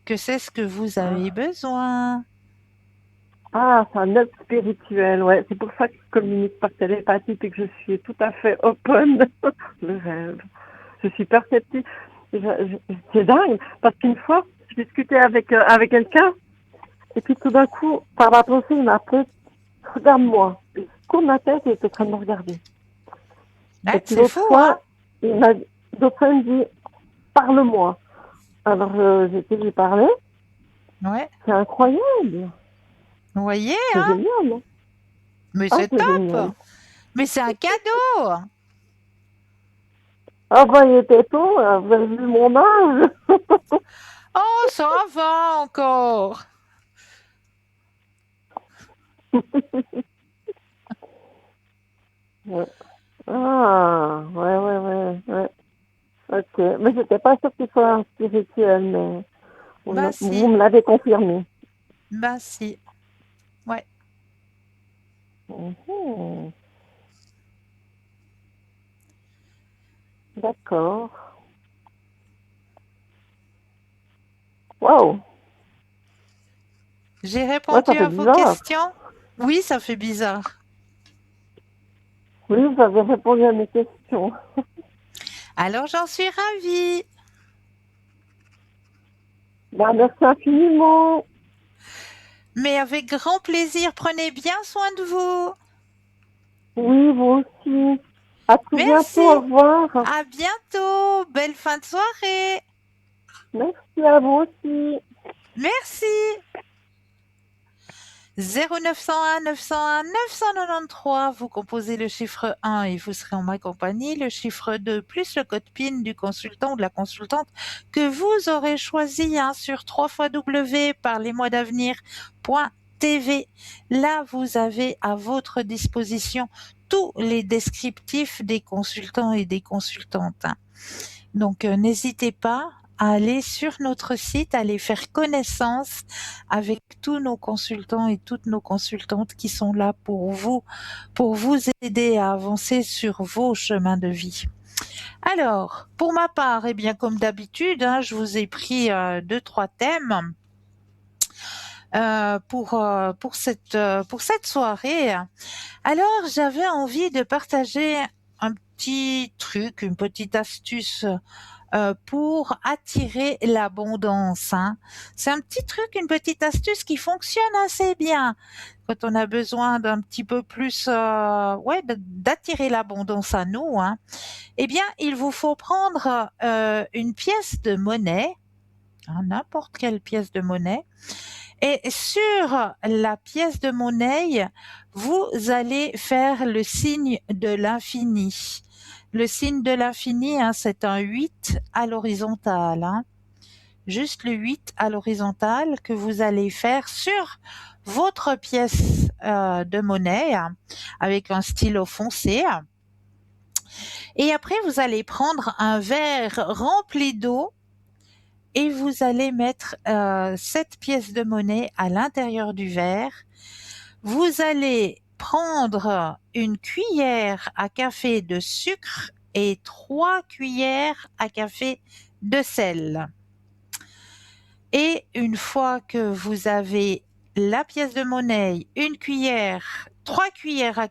que c'est ce que vous avez Ah, besoin. ah, c'est un être spirituel, ouais. C'est pour ça que je communique par télépathie et que je suis tout à fait open. Le rêve. Je suis perceptive. C'est dingue, parce qu'une fois, je discutais avec quelqu'un, et puis tout d'un coup, par la pensée, il m'a appelé, regarde-moi. Je cours ma tête et il était en train de me regarder. Et Ouais, puis c'est l'autre fou, hein? fois, l'autre fois, il me dit, parle-moi. Alors, j'ai lui parlé. Ouais, C'est incroyable. vous voyez, C'est hein? génial. Hein. Mais Ah, c'est c'est top! génial. Mais c'est un cadeau! Ah, bah, il était tôt, là. Vous avez vu mon âge. Oh, ça va encore! Ouais. Ah, ouais. Ok. Mais j'étais pas sûre qu'il soit un spirituel, mais Bah vous si, me l'avez confirmé. bah si. Ouais. Mhm. D'accord. Waouh. J'ai Ouais, ça répondu fait à vos bizarre. questions? Oui, ça fait bizarre. Oui, vous avez répondu à mes questions. Alors j'en suis ravie. Bah, merci infiniment. Mais avec grand plaisir, prenez bien soin de vous. Oui, vous aussi. À tout bientôt. Au Merci. revoir. À bientôt. Belle fin de soirée. Merci à vous aussi. Merci. 0901 901 993, vous composez le chiffre 1 et vous serez en ma compagnie, le chiffre 2 plus le code PIN du consultant ou de la consultante que vous aurez choisi sur www.parlez-moi-d'avenir.tv. Là, vous avez à votre disposition tous les descriptifs des consultants et des consultantes. Donc, n'hésitez pas à aller sur notre site, à aller faire connaissance avec tous nos consultants et toutes nos consultantes qui sont là pour vous aider à avancer sur vos chemins de vie. Alors, pour ma part, eh bien, comme d'habitude, je vous ai pris 2-3 thèmes pour cette soirée. Alors, j'avais envie de partager un petit truc, une petite astuce pour attirer l'abondance. C'est un petit truc, une petite astuce qui fonctionne assez bien quand on a besoin d'un petit peu plus, d'attirer l'abondance à nous. Eh bien, il vous faut prendre une pièce de monnaie, n'importe quelle pièce de monnaie, et sur la pièce de monnaie, vous allez faire le signe de l'infini. Le signe de l'infini, c'est un 8 à l'horizontale. Juste le 8 à l'horizontale que vous allez faire sur votre pièce de monnaie avec un stylo foncé. Et après, vous allez prendre un verre rempli d'eau et vous allez mettre cette pièce de monnaie à l'intérieur du verre. Vous allez prendre une cuillère à café de sucre et 3 cuillères à café de sel. Et une fois que vous avez la pièce de monnaie, 3 cuillères à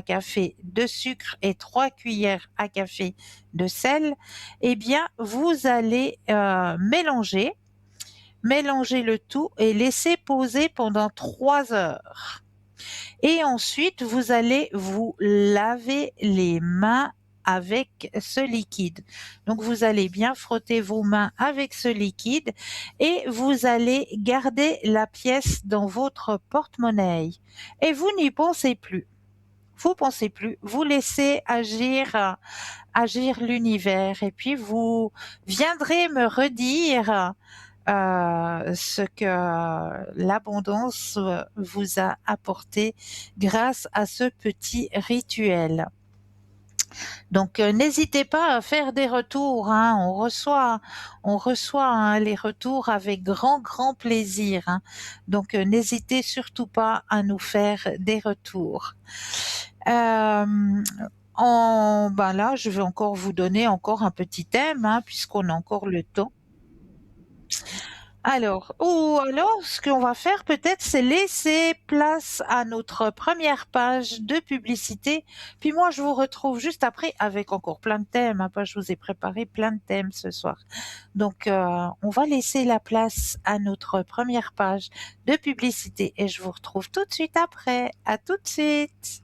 café de sucre et 3 cuillères à café de sel, eh bien, vous allez mélanger le tout et laisser poser pendant 3 heures. Et ensuite, vous allez vous laver les mains avec ce liquide. Donc, vous allez bien frotter vos mains avec ce liquide et vous allez garder la pièce dans votre porte-monnaie. Et vous n'y pensez plus. Vous laissez agir l'univers et puis vous viendrez me redire ce que l'abondance vous a apporté grâce à ce petit rituel. Donc n'hésitez pas à faire des retours. On reçoit les retours avec grand plaisir. Donc n'hésitez surtout pas à nous faire des retours. Là, je vais encore vous donner encore un petit thème, puisqu'on a encore le temps. Alors, ce qu'on va faire peut-être, c'est laisser place à notre première page de publicité. Puis moi, je vous retrouve juste après avec encore plein de thèmes. Je vous ai préparé plein de thèmes ce soir. Donc, on va laisser la place à notre première page de publicité et je vous retrouve tout de suite après. À tout de suite.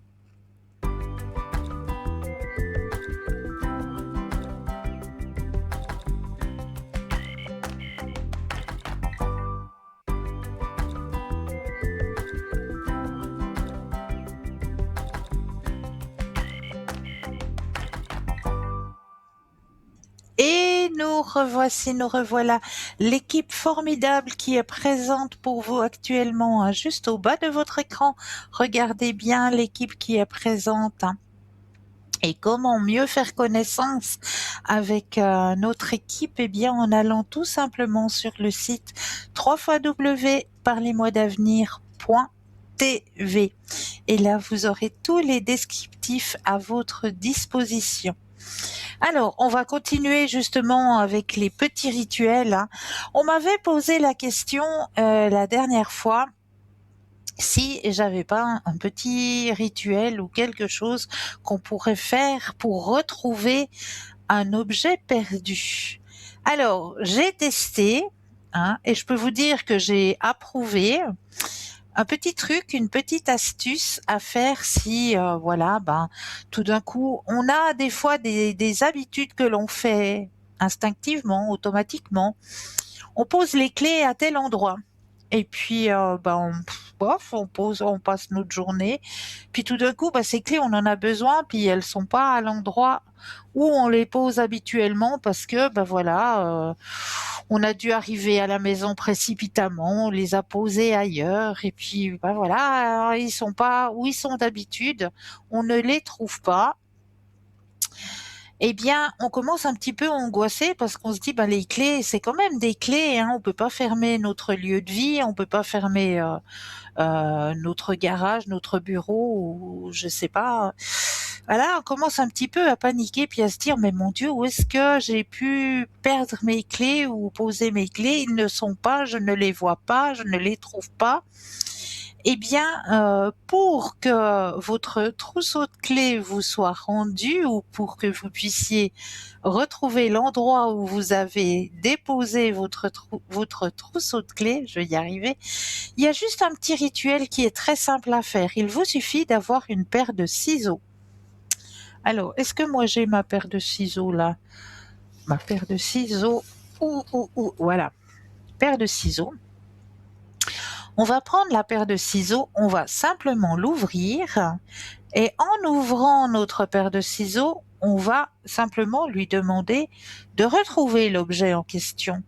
Et nous revoilà, l'équipe formidable qui est présente pour vous actuellement, juste au bas de votre écran. Regardez bien l'équipe qui est présente. Et comment mieux faire connaissance avec notre équipe? Eh bien, en allant tout simplement sur le site www.parlez-moi-d'avenir.tv. Et là, vous aurez tous les descriptifs à votre disposition. Alors, on va continuer justement avec les petits rituels, hein. On m'avait posé la question la dernière fois si j'avais pas un petit rituel ou quelque chose qu'on pourrait faire pour retrouver un objet perdu. Alors, j'ai testé, hein, et je peux vous dire que j'ai approuvé un petit truc, une petite astuce à faire si, voilà, ben, tout d'un coup, on a des fois des habitudes que l'on fait instinctivement, automatiquement. On pose les clés à tel endroit. Et puis, bof, on passe notre journée. Puis tout d'un coup, ces clés, on en a besoin, puis elles sont pas à l'endroit où on les pose habituellement parce que, voilà, on a dû arriver à la maison précipitamment, on les a posées ailleurs, et puis, voilà, ils sont pas où ils sont d'habitude, on ne les trouve pas. Eh bien, on commence un petit peu à angoisser parce qu'on se dit, les clés, c'est quand même des clés, hein. On peut pas fermer notre lieu de vie, on peut pas fermer notre garage, notre bureau, ou je sais pas. Voilà, on commence un petit peu à paniquer puis à se dire, mais mon Dieu, où est-ce que j'ai pu perdre mes clés ou poser mes clés? Ils ne sont pas, je ne les vois pas, je ne les trouve pas. Eh bien, pour que votre trousseau de clés vous soit rendu ou pour que vous puissiez retrouver l'endroit où vous avez déposé votre trousseau de clés, je vais y arriver, il y a juste un petit rituel qui est très simple à faire. Il vous suffit d'avoir une paire de ciseaux. Alors, est-ce que moi j'ai ma paire de ciseaux là? Ma paire de ciseaux, voilà, paire de ciseaux. On va prendre la paire de ciseaux, on va simplement l'ouvrir et en ouvrant notre paire de ciseaux, on va simplement lui demander de retrouver l'objet en question.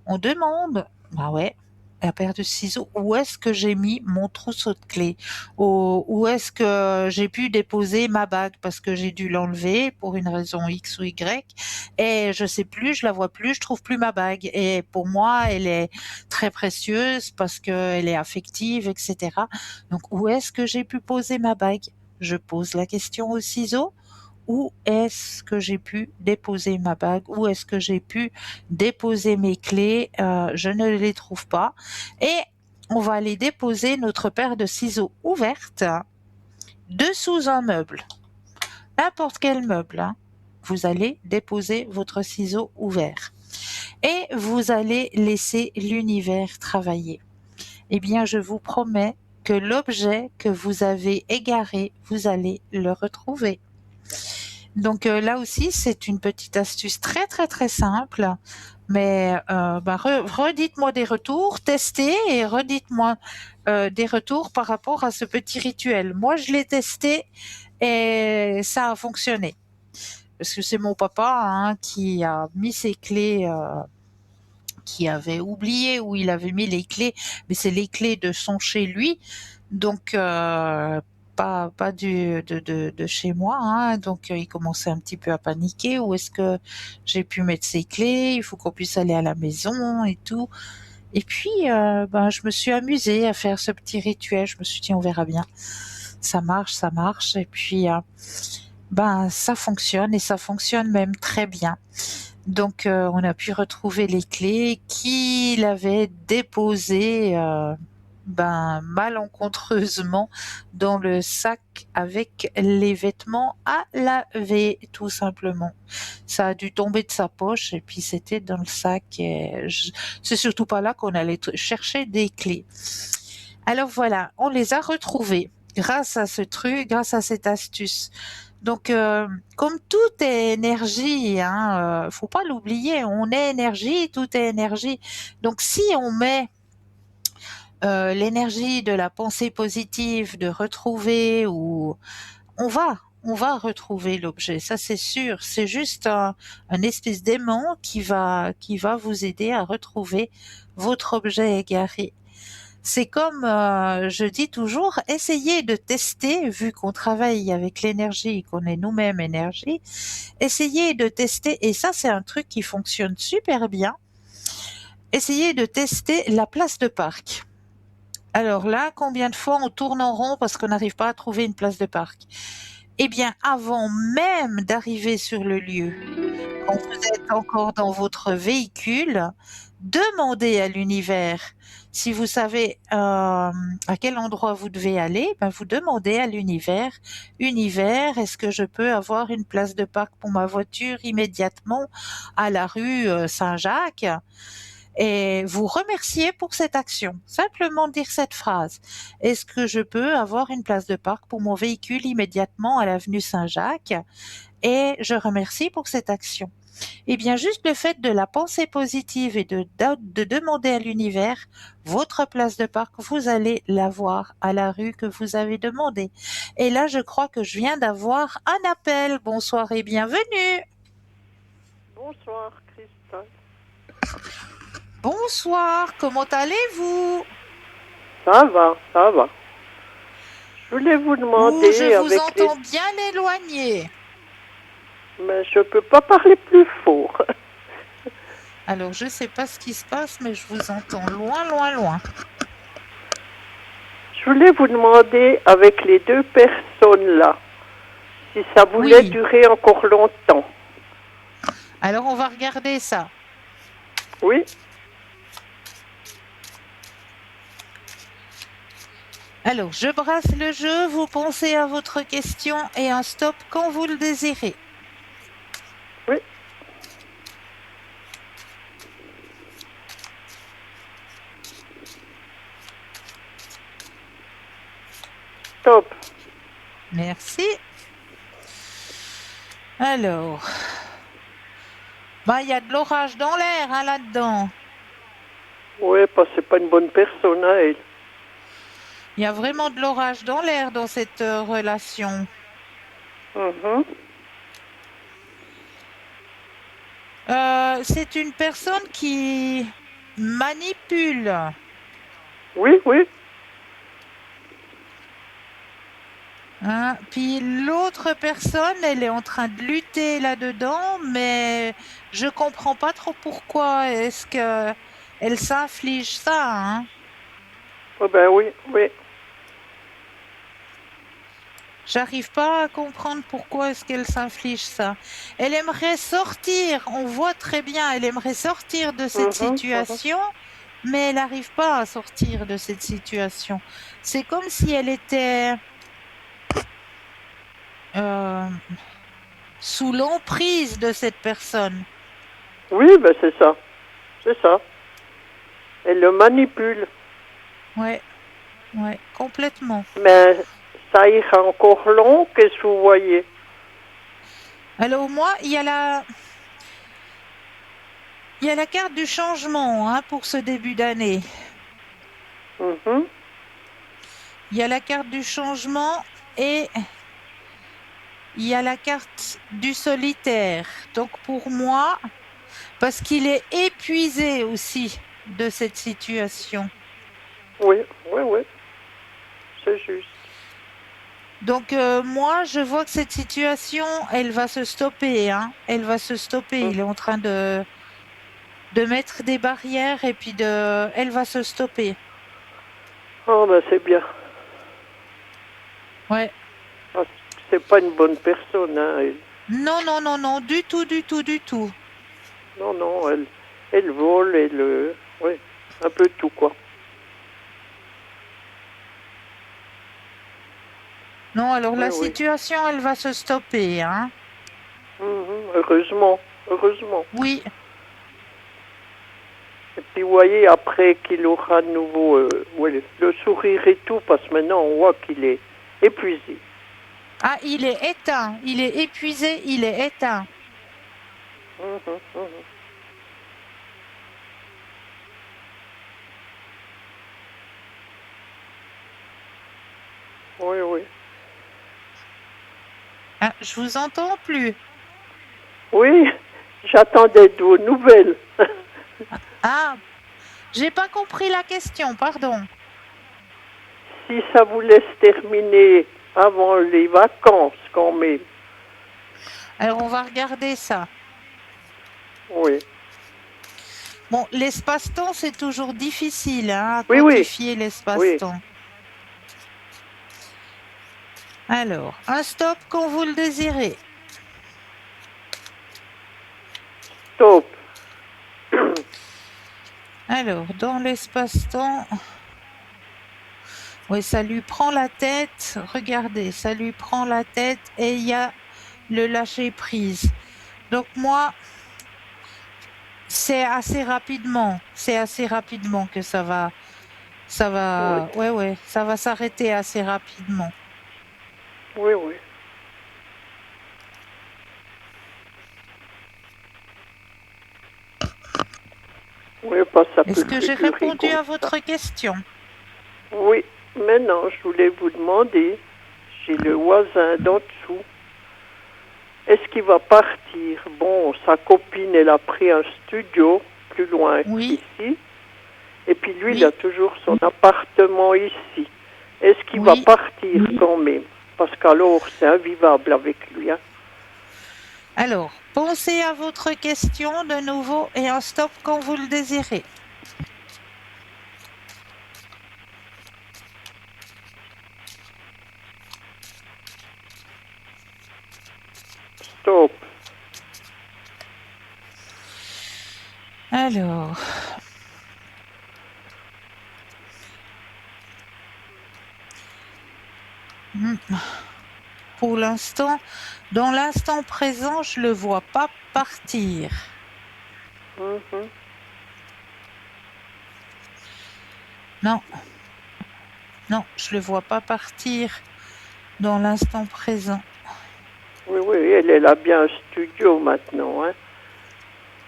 On demande, ouais, la paire de ciseaux, où est-ce que j'ai mis mon trousseau de clés? Où est-ce que j'ai pu déposer ma bague parce que j'ai dû l'enlever pour une raison X ou Y et je sais plus, je la vois plus, je trouve plus ma bague et pour moi, elle est très précieuse parce qu'elle est affective, etc. Donc, où est-ce que j'ai pu poser ma bague? Je pose la question aux ciseaux. Où est-ce que j'ai pu déposer ma bague? Où est-ce que j'ai pu déposer mes clés? Je ne les trouve pas. Et on va aller déposer notre paire de ciseaux ouverte dessous un meuble. N'importe quel meuble, hein. Vous allez déposer votre ciseau ouvert. Et vous allez laisser l'univers travailler. Eh bien, je vous promets que l'objet que vous avez égaré, vous allez le retrouver. Donc là aussi, c'est une petite astuce très très très simple, mais redites-moi des retours, testez et redites-moi des retours par rapport à ce petit rituel. Moi, je l'ai testé et ça a fonctionné. Parce que c'est mon papa, hein, qui a mis ses clés, qui avait oublié où il avait mis les clés, mais c'est les clés de son chez lui. Donc pas de chez moi, hein. Donc il commençait un petit peu à paniquer. Où est-ce que j'ai pu mettre ses clés? Il faut qu'on puisse aller à la maison et tout. Et puis je me suis amusée à faire ce petit rituel. Je me suis dit on verra bien. Ça marche, ça marche. Et puis ça fonctionne et ça fonctionne même très bien. Donc on a pu retrouver les clés qu'il avait déposées malencontreusement dans le sac avec les vêtements à laver, tout simplement. Ça a dû tomber de sa poche et puis c'était dans le sac. Et c'est surtout pas là qu'on allait chercher des clés. Alors voilà, on les a retrouvées grâce à ce truc, grâce à cette astuce. Donc, comme tout est énergie, hein, faut pas l'oublier, on est énergie, tout est énergie. Donc, si on met l'énergie de la pensée positive, de retrouver, ou on va retrouver l'objet, ça c'est sûr. C'est juste un espèce d'aimant qui va vous aider à retrouver votre objet égaré. C'est comme, je dis toujours, essayez de tester, vu qu'on travaille avec l'énergie, qu'on est nous-mêmes énergie, essayez de tester, et ça c'est un truc qui fonctionne super bien, essayez de tester la place de parc. Alors là, combien de fois on tourne en rond parce qu'on n'arrive pas à trouver une place de parc? eh bien, avant même d'arriver sur le lieu, quand vous êtes encore dans votre véhicule, demandez à l'univers. Si vous savez à quel endroit vous devez aller, ben vous demandez à l'univers, univers, est-ce que je peux avoir une place de parc pour ma voiture immédiatement à la rue Saint-Jacques? Et vous remercier pour cette action. Simplement dire cette phrase. Est-ce que je peux avoir une place de parc pour mon véhicule immédiatement à l'avenue Saint-Jacques? Et je remercie pour cette action. Eh bien, juste le fait de la pensée positive et de demander à l'univers votre place de parc, vous allez l'avoir à la rue que vous avez demandé. Et là, je crois que je viens d'avoir un appel. Bonsoir et bienvenue. Bonsoir, Christophe. Bonsoir, comment allez-vous? Ça va, ça va. Je voulais vous demander je vous avec entends bien éloigné. Mais je peux pas parler plus fort. Alors, je sais pas ce qui se passe, mais je vous entends loin, loin, loin. Je voulais vous demander avec les deux personnes-là, si ça voulait Oui. durer encore longtemps. Alors, on va regarder ça. Oui, Alors, je brasse le jeu, vous pensez à votre question et un stop quand vous le désirez. oui. Top. Merci. Alors, il y a de l'orage dans l'air là-dedans. Oui, parce que c'est pas une bonne personne, hein, elle. Il y a vraiment de l'orage dans l'air dans cette relation. Mhm. C'est une personne qui manipule. Oui, oui. Hein? Puis l'autre personne, elle est en train de lutter là-dedans, mais je comprends pas trop pourquoi est-ce que elle s'inflige ça, hein? Oh, ben oui, oui. J'arrive pas à comprendre pourquoi est-ce qu'elle s'inflige ça. Elle aimerait sortir, on voit très bien, elle aimerait sortir de cette situation, mais elle n'arrive pas à sortir de cette situation. C'est comme si elle était sous l'emprise de cette personne. Oui, ben c'est ça. C'est ça. Elle le manipule. Ouais, complètement. Mais ça ira encore long, qu'est-ce que vous voyez? Alors moi, il y a la carte du changement, hein, pour ce début d'année. Mhm. Il y a la carte du changement et il y a la carte du solitaire. Donc pour moi, parce qu'il est épuisé aussi de cette situation. Oui, oui, oui. C'est juste. Donc moi, je vois que cette situation, elle va se stopper, hein. Elle va se stopper. Il est en train de mettre des barrières et puis elle va se stopper. Oh, ben c'est bien. Ouais. C'est pas une bonne personne, hein, elle. Non, non, non, non, du tout, du tout, du tout. Non, non, elle vole, oui, un peu tout, quoi. Non, alors Oui, la oui. situation, elle va se stopper, hein. Mhm, heureusement, heureusement. Oui, Et puis, vous voyez, après qu'il aura de nouveau le sourire et tout, parce que maintenant, on voit qu'il est épuisé. ah, il est éteint, il est épuisé, il est éteint. Mhm, mhm. Oui, oui. Ah, je vous entends plus. Oui, j'attendais de vos nouvelles. Ah, j'ai pas compris la question, pardon. Si ça vous laisse terminer avant les vacances, quand même. Alors on va regarder ça. Oui. Bon, l'espace-temps, c'est toujours difficile, hein, à Oui, oui. quantifier l'espace-temps. Alors, un stop quand vous le désirez. Stop. Alors, dans l'espace-temps, oui, ça lui prend la tête. Regardez, ça lui prend la tête et il y a le lâcher prise. Donc moi, c'est assez rapidement que ça va, ouais, ça va s'arrêter assez rapidement. Oui, oui. Oui, parce que ça Est-ce peut que j'ai figurer répondu comme à ça. votre question? Oui, maintenant, je voulais vous demander, j'ai le voisin d'en dessous, est-ce qu'il va partir? Bon, sa copine, elle a pris un studio plus loin Oui, qu'ici, et puis lui, il oui, a toujours son appartement ici. Est-ce qu'il va oui. partir quand même? Parce qu'alors, c'est invivable avec lui. Hein. Alors, pensez à votre question de nouveau et un stop quand vous le désirez. Stop. Alors, pour l'instant, dans l'instant présent, je le vois pas partir. Mhm. Non, non, je le vois pas partir dans l'instant présent. Oui, oui, elle a bien un studio maintenant. Hein.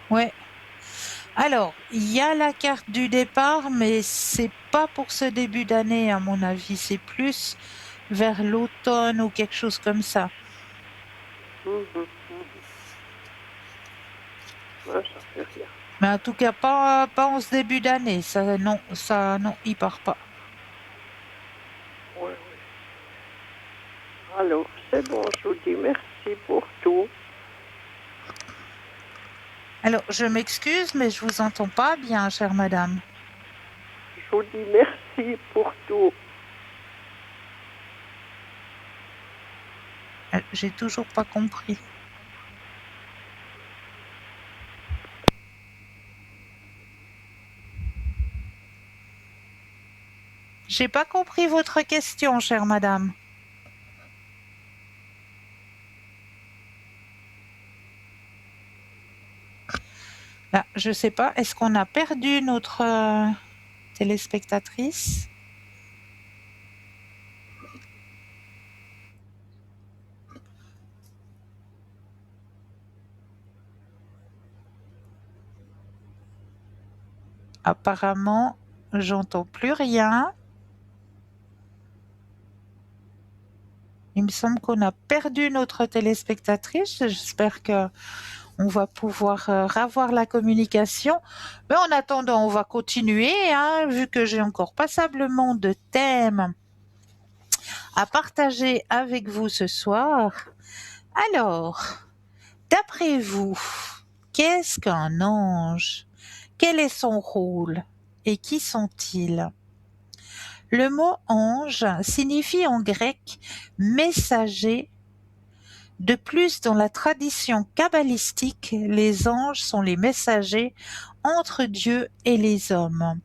Ouais. Alors, il y a la carte du départ, mais c'est pas pour ce début d'année, à mon avis. C'est plus vers l'automne ou quelque chose comme ça. Mhm, mhm. Ouais, ça fait rien. Mais en tout cas, pas en ce début d'année. Ça, non, il part pas. Oui, oui. Alors, c'est bon, je vous dis merci pour tout. Alors, je m'excuse, mais je vous entends pas bien, chère madame. Je vous dis merci pour tout. J'ai toujours pas compris. J'ai pas compris votre question, chère madame. Là, je sais pas, est-ce qu'on a perdu notre téléspectatrice? Apparemment, j'entends plus rien. Il me semble qu'on a perdu notre téléspectatrice. J'espère que on va pouvoir revoir la communication. Mais en attendant, on va continuer, hein, vu que j'ai encore passablement de thèmes à partager avec vous ce soir. Alors, d'après vous, qu'est-ce qu'un ange? Quel est son rôle? Et qui sont-ils? Le mot ange signifie en grec messager. De plus, dans la tradition kabbalistique, les anges sont les messagers entre Dieu et les hommes.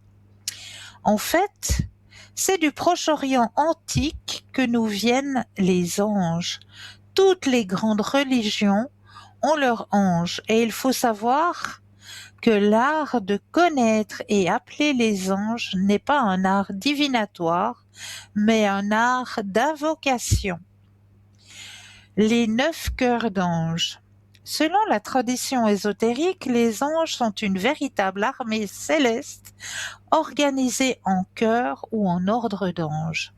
En fait, c'est du Proche-Orient antique que nous viennent les anges. Toutes les grandes religions ont leurs anges et il faut savoir que l'art de connaître et appeler les anges n'est pas un art divinatoire, mais un art d'invocation. Les 9 cœurs d'anges. Selon la tradition ésotérique, les anges sont une véritable armée céleste organisée en chœurs ou en ordre d'anges.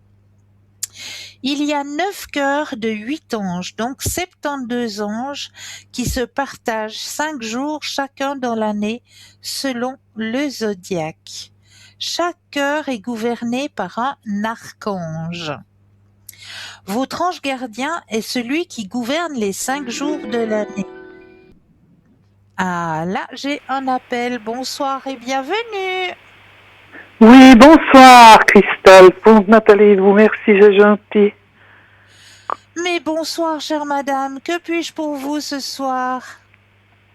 Il y a 9 chœurs de 8 anges, donc 72 anges qui se partagent 5 jours chacun dans l'année selon le zodiaque. Chaque chœur est gouverné par un archange. Votre ange gardien est celui qui gouverne les 5 jours de l'année. Ah là, j'ai un appel. Bonsoir et bienvenue. Oui, bonsoir Christelle. Pour Nathalie, vous merci, c'est gentil. Mais bonsoir, chère madame. Que puis-je pour vous ce soir?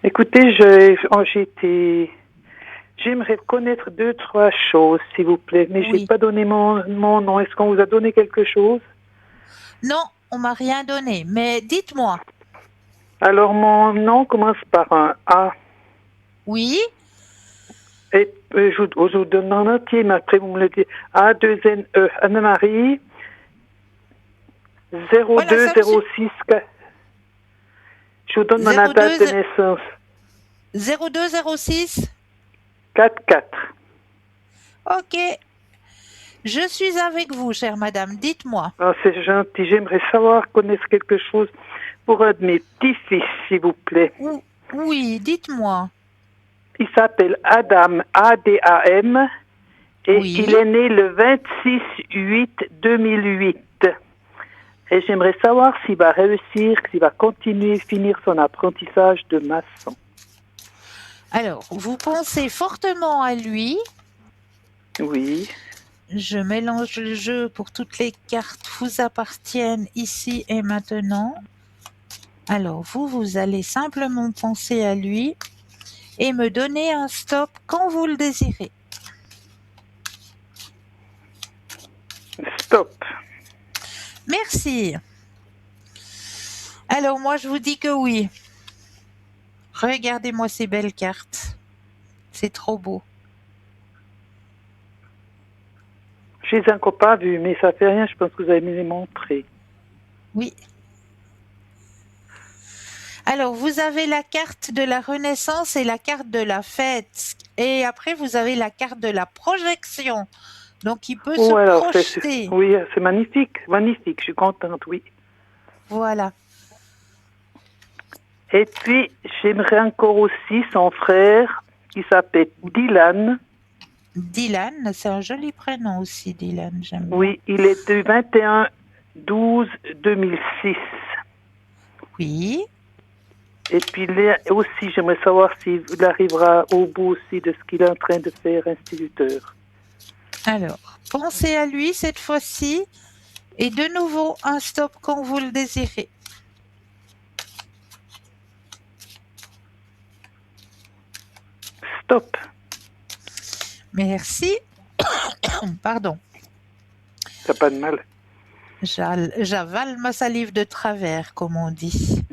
Écoutez, j'aimerais connaître 2, 3 choses, s'il vous plaît, mais j'ai Oui. pas donné mon nom. Est-ce qu'on vous a donné quelque chose? Non, on m'a rien donné. Mais dites-moi. Alors, mon nom commence par un A. Oui? Et je vous donne en entier, mais après vous me le dites. A2NE, Anne-Marie, Voilà, ça me 0206. Je vous donne ma date de 02 naissance. 0206. 44. Ok. Je suis avec vous, chère madame. Dites-moi. Ah, c'est gentil. J'aimerais savoir, connaître quelque chose pour un de mes petits-fils, s'il vous plaît. Oui, dites-moi. Il s'appelle Adam, Adam, et Oui. il est né le 26/8/2008. Et j'aimerais savoir s'il va réussir, s'il va continuer, finir son apprentissage de maçon. Alors, vous pensez fortement à lui. Oui. Je mélange le jeu pour toutes les cartes vous appartiennent ici et maintenant. Alors, vous allez simplement penser à lui et me donner un stop quand vous le désirez. Stop. Merci. Alors, moi, je vous dis que oui. Regardez-moi ces belles cartes. C'est trop beau. Je les ai encore pas vus, mais ça fait rien, je pense que vous allez me les montrer. Oui. Alors, vous avez la carte de la Renaissance et la carte de la fête. Et après, vous avez la carte de la projection. Donc, il peut se Alors, projeter. oui, c'est magnifique, magnifique, je suis contente, oui. Voilà. Et puis, j'aimerais encore aussi son frère, qui s'appelle Dylan. Dylan, c'est un joli prénom aussi, Dylan, j'aime bien. Oui, il est du 21/12/2006. Oui. Et puis là aussi, j'aimerais savoir s'il arrivera au bout aussi de ce qu'il est en train de faire, instituteur. Alors, pensez à lui cette fois-ci. Et de nouveau, un stop quand vous le désirez. Stop. Merci. Pardon. T'as pas de mal. J'avale ma salive de travers, comme on dit.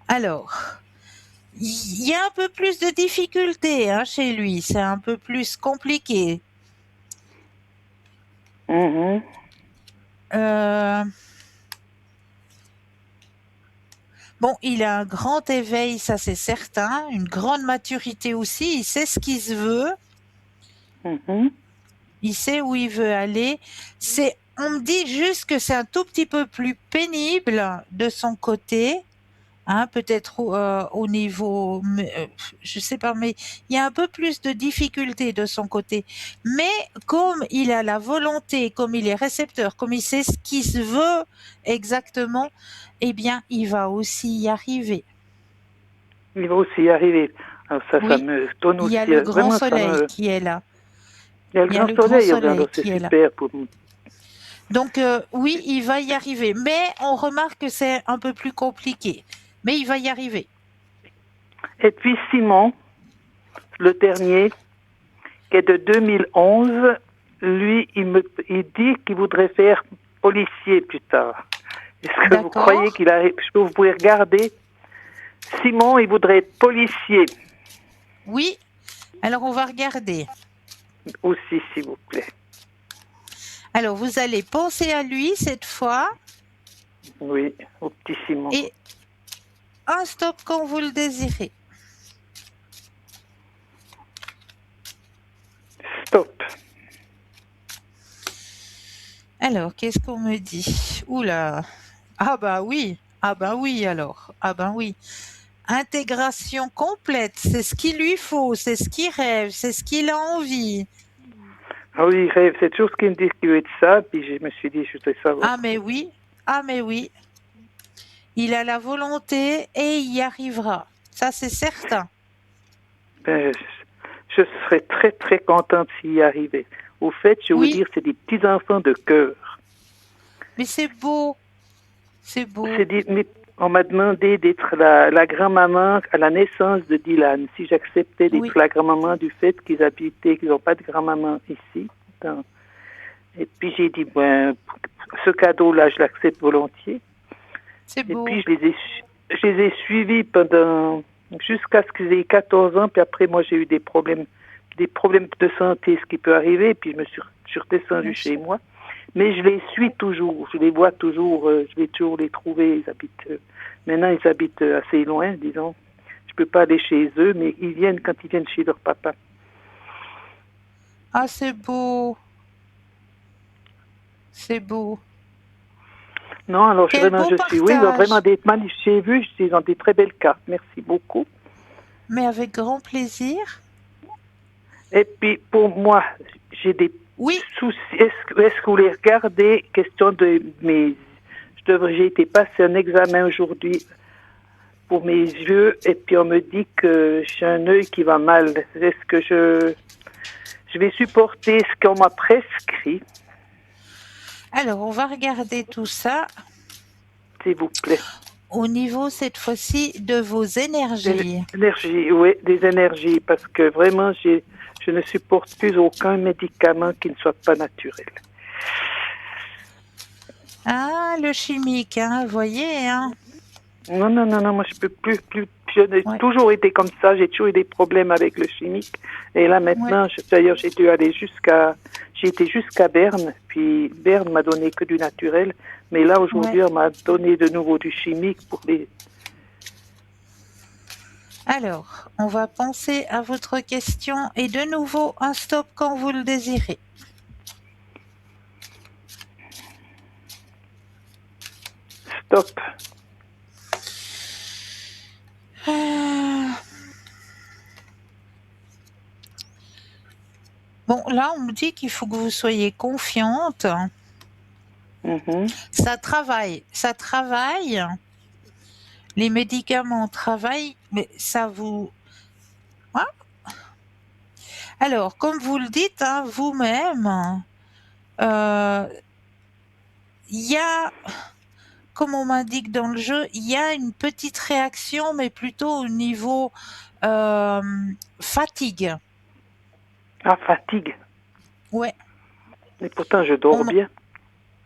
Alors, il y a un peu plus de difficultés chez lui. C'est un peu plus compliqué. Mhm. Bon, il a un grand éveil, ça c'est certain, une grande maturité aussi, il sait ce qu'il se veut, Mhm. il sait où il veut aller. On me dit juste que c'est un tout petit peu plus pénible de son côté, peut-être au niveau, je sais pas, mais il y a un peu plus de difficultés de son côté. Mais comme il a la volonté, comme il est récepteur, comme il sait ce qu'il se veut exactement, eh bien, il va aussi y arriver. Il va aussi y arriver. Alors ça Oui, me donne aussi... il y a le grand vraiment, soleil qui est là. Il y a le Il y a grand le grand soleil, soleil alors c'est qui est là. super pour nous. Donc oui, il va y arriver. Mais on remarque que c'est un peu plus compliqué. Mais il va y arriver. Et puis Simon, le dernier, qui est de 2011, lui, il dit qu'il voudrait faire policier plus tard. Est-ce que vous D'accord. croyez qu'il arrive? Vous pouvez regarder. Simon, il voudrait être policier Oui. Alors on va regarder. aussi, s'il vous plaît. Alors vous allez penser à lui cette fois. Oui, au petit Simon. Et un stop quand vous le désirez. Stop. Alors, qu'est-ce qu'on me dit? Oula. Ah bah oui. Ah bah oui alors. Ah bah oui. Intégration complète, c'est ce qu'il lui faut, c'est ce qu'il rêve, c'est ce qu'il a envie. Ah oui, il rêve. C'est toujours ce qu'il me dit qu'il veut être ça, puis je me suis dit, je voudrais savoir. Ah mais oui. Ah mais oui. Il a la volonté et il y arrivera. Ça c'est certain. Ben, je serais très, très contente s'il y arrivait. Au fait, je vais Oui. vous dire, c'est des petits-enfants de cœur. Mais c'est beau. C'est beau. On m'a demandé d'être la grand-maman à la naissance de Dylan, si j'acceptais d'être Oui. la grand-maman du fait qu'ils n'ont pas de grand-maman ici. Et puis j'ai dit, ce cadeau-là, je l'accepte volontiers. C'est Et beau. puis je les ai suivis jusqu'à ce qu'ils aient 14 ans. Puis après, moi, j'ai eu des problèmes de santé, ce qui peut arriver. Puis je suis redescendue chez moi. Mais je les suis toujours, je les vois toujours, je vais toujours les trouver. Maintenant, ils habitent assez loin, disons. Je peux pas aller chez eux, mais ils viennent quand ils viennent chez leur papa. Ah, c'est beau. C'est beau. Non, alors Quel beau oui, ils ont partage. vraiment des magnifiques. J'ai vu, ils ont des très belles cartes. Merci beaucoup. Mais avec grand plaisir. Et puis pour moi, j'ai des Oui. soucis. Est-ce que vous les regardez? Question de j'ai été passer un examen aujourd'hui pour mes yeux et puis on me dit que j'ai un œil qui va mal. Est-ce que je vais supporter ce qu'on m'a prescrit? Alors, on va regarder tout ça S'il vous plaît. au niveau, cette fois-ci, de vos énergies. Oui, des énergies, parce que vraiment, je ne supporte plus aucun médicament qui ne soit pas naturel. Ah, le chimique, hein, vous voyez, hein. Non, moi je peux plus. J'ai toujours été comme ça, j'ai toujours eu des problèmes avec le chimique. Et là maintenant, d'ailleurs, j'ai été jusqu'à Berne, puis Berne m'a donné que du naturel. Mais là, aujourd'hui, on m'a donné de nouveau du chimique pour les... Alors, on va penser à votre question et de nouveau un stop quand vous le désirez. Stop. Bon, là, on me dit qu'il faut que vous soyez confiante. Ça travaille. Les médicaments travaillent, mais ça vous... Hein? Alors, comme vous le dites, hein, vous-même, il y a, comme on m'indique dans le jeu, il y a une petite réaction, mais plutôt au niveau fatigue. Ah, fatigue. Ouais. Et pourtant, je dors bien.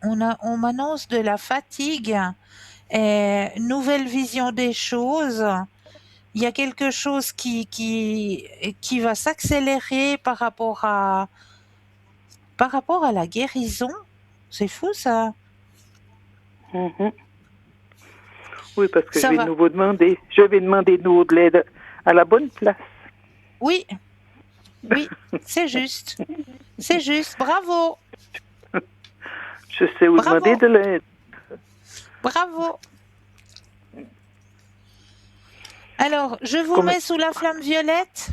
On m'annonce de la fatigue, et nouvelle vision des choses. Il y a quelque chose qui va s'accélérer par rapport à la guérison. C'est fou, ça. Oui, parce que je vais demander de nouveau de l'aide à la bonne place. Oui, c'est juste. C'est juste, bravo. Je sais où demander de l'aide. Bravo. Alors, je vous mets sous la flamme violette.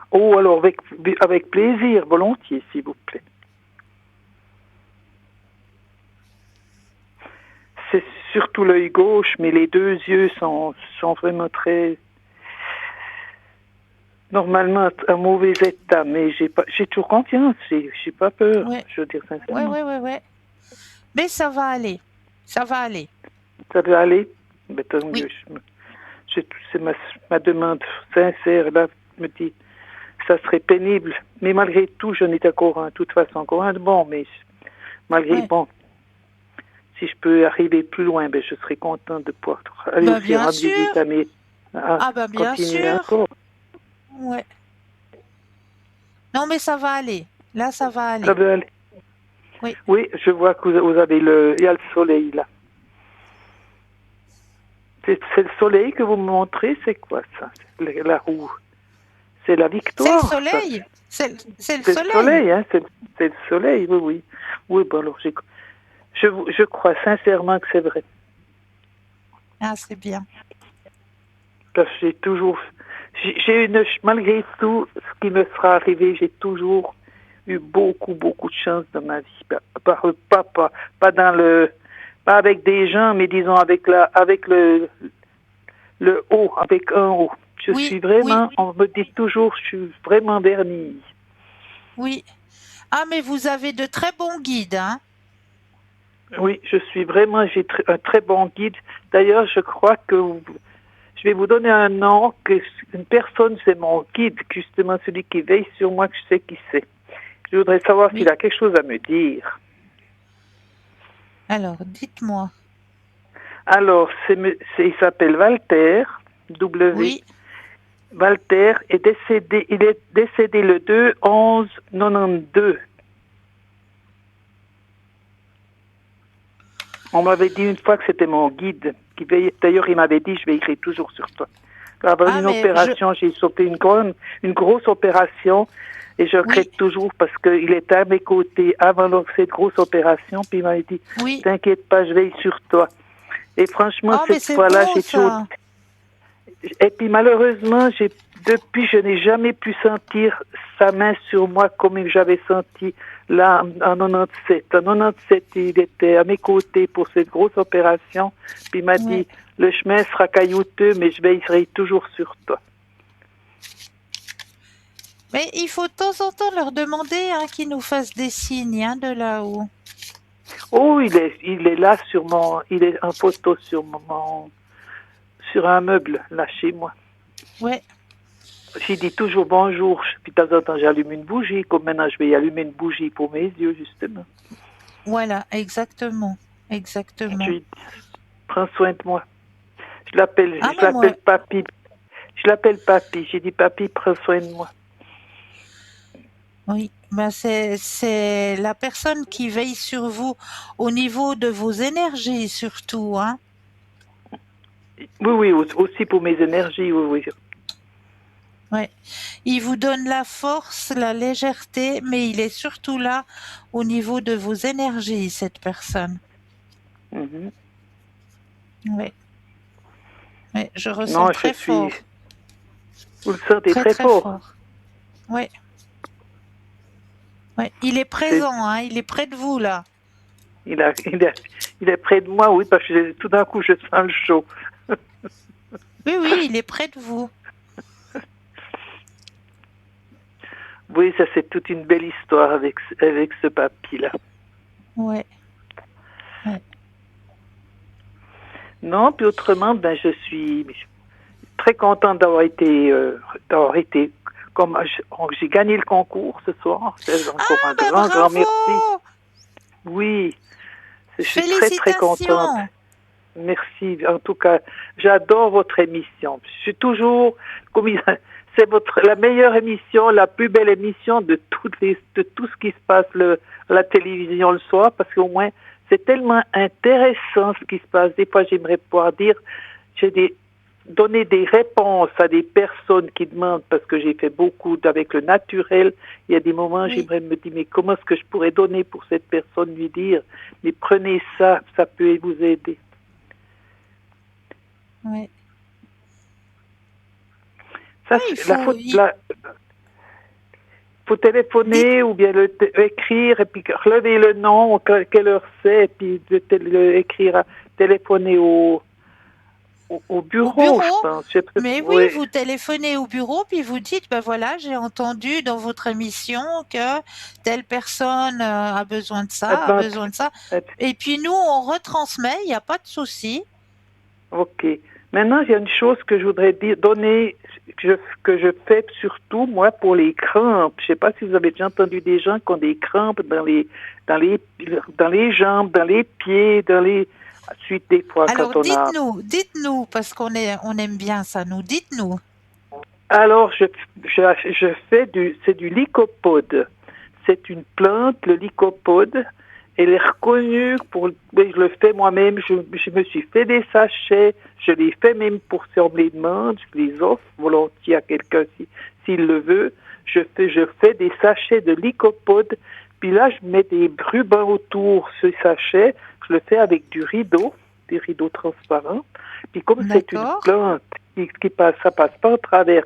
Oh, alors avec plaisir, volontiers, s'il vous plaît. C'est surtout l'œil gauche, mais les deux yeux sont vraiment très... Normalement, en mauvais état, mais j'ai toujours confiance, j'ai pas peur, je veux dire sincèrement. Oui. Mais ça va aller. Ça va aller. Ça va aller? Mais tant mieux. C'est ma demande sincère, là, me dit, ça serait pénible. Mais malgré tout, je n'étais encore, de toute façon, encore bon, mais malgré, bon, si je peux arriver plus loin, je serais content de pouvoir aller aussi rendre visite à mes... bien sûr. Encore. Ouais. Non, mais ça va aller. Là, ça va aller. Ça va aller. Oui, je vois que vous avez il y a le soleil, là. C'est le soleil que vous me montrez, c'est quoi ça? La roue. C'est la victoire. C'est le soleil. C'est le soleil. Le soleil, hein? C'est le soleil, oui. Oui, bon, alors je crois sincèrement que c'est vrai. Ah, c'est bien. Parce que malgré tout ce qui me sera arrivé, j'ai toujours eu beaucoup de chance dans ma vie. Pas avec des gens, mais disons avec le haut, avec un haut. Je suis vraiment, on me dit toujours, je suis vraiment vernie. Oui. Ah, mais vous avez de très bons guides, hein? Oui, j'ai un très bon guide. D'ailleurs, je crois que je vais vous donner un nom, que une personne, c'est mon guide, justement celui qui veille sur moi, que je sais qui c'est. Je voudrais savoir Oui. s'il a quelque chose à me dire. Alors, dites-moi. Alors, il s'appelle Walter, W. Oui. Walter il est décédé le 2/11/92. On m'avait dit une fois que c'était mon guide. D'ailleurs, il m'avait dit, je vais écrire toujours sur toi. Avant Ah, une mais opération, j'ai sauté une grosse opération et je oui, regrette toujours parce qu'il était à mes côtés avant cette grosse opération. Puis il m'avait dit, oui. t'inquiète pas, je veille sur toi. Et franchement, Oh, mais cette c'est fois-là, beau j'ai toujours... ça. Et puis malheureusement, depuis, je n'ai jamais pu sentir sa main sur moi comme j'avais senti là en 97. En 97, il était à mes côtés pour cette grosse opération. Puis il m'a Ouais. dit, le chemin sera caillouteux, mais je veillerai toujours sur toi. Mais il faut de temps en temps leur demander qu'ils nous fassent des signes de là-haut. Oh, il est là il est en photo sur un meuble, là, chez moi. Ouais, J'y dis toujours bonjour, puis de temps en temps j'allume une bougie, comme maintenant je vais allumer une bougie pour mes yeux, justement. voilà, exactement. Je Exactement. lui dis, prends soin de moi. Je Ah, mais moi, l'appelle papy. Je l'appelle papy. J'ai dit, papy, prends soin de moi. oui. Ben c'est la personne qui veille sur vous au niveau de vos énergies surtout, hein. Oui, oui, aussi pour mes énergies, oui, oui. Ouais. Il vous donne la force, la légèreté, mais il est surtout là au niveau de vos énergies, cette personne. Mhm. Ouais. Ouais, je ressens Non, très fort, vous le sentez très très très fort. fort. Ouais. Ouais. Il est C'est- présent, hein. Il est près de vous là. Il, a, il, a- il est près de moi, oui, parce que tout d'un coup, je sens le chaud. Oui, oui, il est près de vous. Oui, ça, c'est toute une belle histoire avec ce papy-là. Ouais. Non, puis autrement, ben, je suis très contente d'avoir été j'ai gagné le concours ce soir. C'est encore un Ah ben grand merci. bravo! Oui, je suis très, très contente. Félicitations! Merci. En tout cas, j'adore votre émission. Je suis toujours, c'est la meilleure émission, la plus belle émission de de tout ce qui se passe à la télévision le soir, parce qu'au moins, c'est tellement intéressant ce qui se passe. Des fois, j'aimerais pouvoir donner des réponses à des personnes qui demandent, parce que j'ai fait beaucoup avec le naturel. Il y a des moments, Oui. j'aimerais me dire, mais comment est-ce que je pourrais donner pour cette personne, lui dire, mais prenez ça, ça peut vous aider. Ouais. Ça, Oui, il c'est faut. faut téléphoner ou bien écrire et puis relever le nom, quelle heure c'est, et puis écrire, téléphoner au Au bureau, je bureau. pense. Mais oui, Oui. vous téléphonez au bureau puis vous dites, ben voilà, j'ai entendu dans votre émission que telle personne a besoin de ça, a Attends, besoin de ça. att- Et puis nous, on retransmet, il n'y a pas de souci. ok. Maintenant, il y a une chose que je voudrais donner, que je fais surtout, moi, pour les crampes. Je ne sais pas si vous avez déjà entendu des gens qui ont des crampes dans les jambes, dans les pieds, suite des fois Alors quand on a... dites-nous, parce on aime bien ça, nous, dites-nous. Alors, je fais c'est du lycopode. C'est une plante, le lycopode. Elle est reconnue mais je le fais moi-même. Je me suis fait des sachets. Je les fais même pour si on me les demande. Je les offre volontiers à quelqu'un s'il le veut. Je fais des sachets de lycopode. Puis là, je mets des rubans autour ce sachet. Je le fais avec des rideaux transparents. Puis comme c'est une D'accord. plante ça passe pas au travers.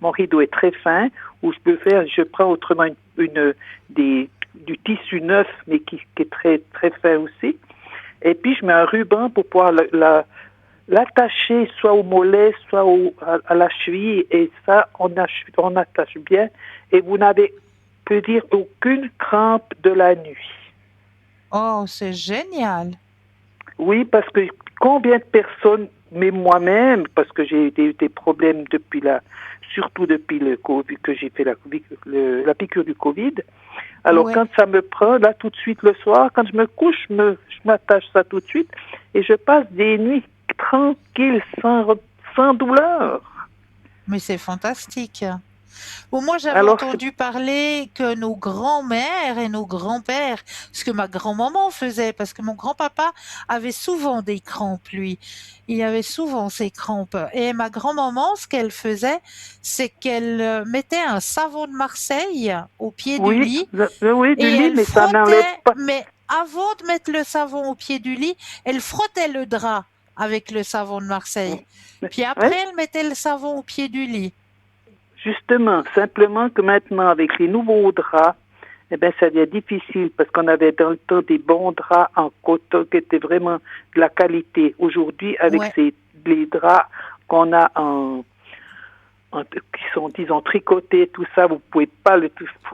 Mon rideau est très fin. Ou je prends autrement du tissu neuf, mais qui est très très fin aussi. Et puis je mets un ruban pour pouvoir l'attacher soit au mollet, soit à la cheville. Et ça, on attache bien. Et vous n'avez, peut dire, aucune crampe de la nuit. Oh, c'est génial. Oui, parce que combien de personnes, mais moi-même, parce que j'ai eu des problèmes surtout depuis le Covid, que j'ai fait la piqûre du Covid. Alors Ouais. quand ça me prend, là tout de suite le soir, quand je me couche, je m'attache ça tout de suite et je passe des nuits tranquilles, sans douleur. Mais c'est fantastique. Bon, moi, j'avais Alors entendu parler que nos grands-mères et nos grands-pères, ce que ma grand-maman faisait, parce que mon grand-papa avait souvent des crampes, lui. Il avait souvent ces crampes. Et ma grand-maman, ce qu'elle faisait, c'est qu'elle mettait un savon de Marseille au pied du oui, lit oui, du et lit, elle mais ça n'enlève frottait, pas. mais avant de mettre le savon au pied du lit, elle frottait le drap avec le savon de Marseille. Puis Oui, après, elle mettait le savon au pied du lit. justement, simplement que maintenant avec les nouveaux draps, eh ben ça devient difficile parce qu'on avait dans le temps des bons draps en coton qui étaient vraiment de la qualité. Aujourd'hui, avec Ouais. les draps qu'on a qui sont, disons, tricotés, tout ça, vous pouvez pas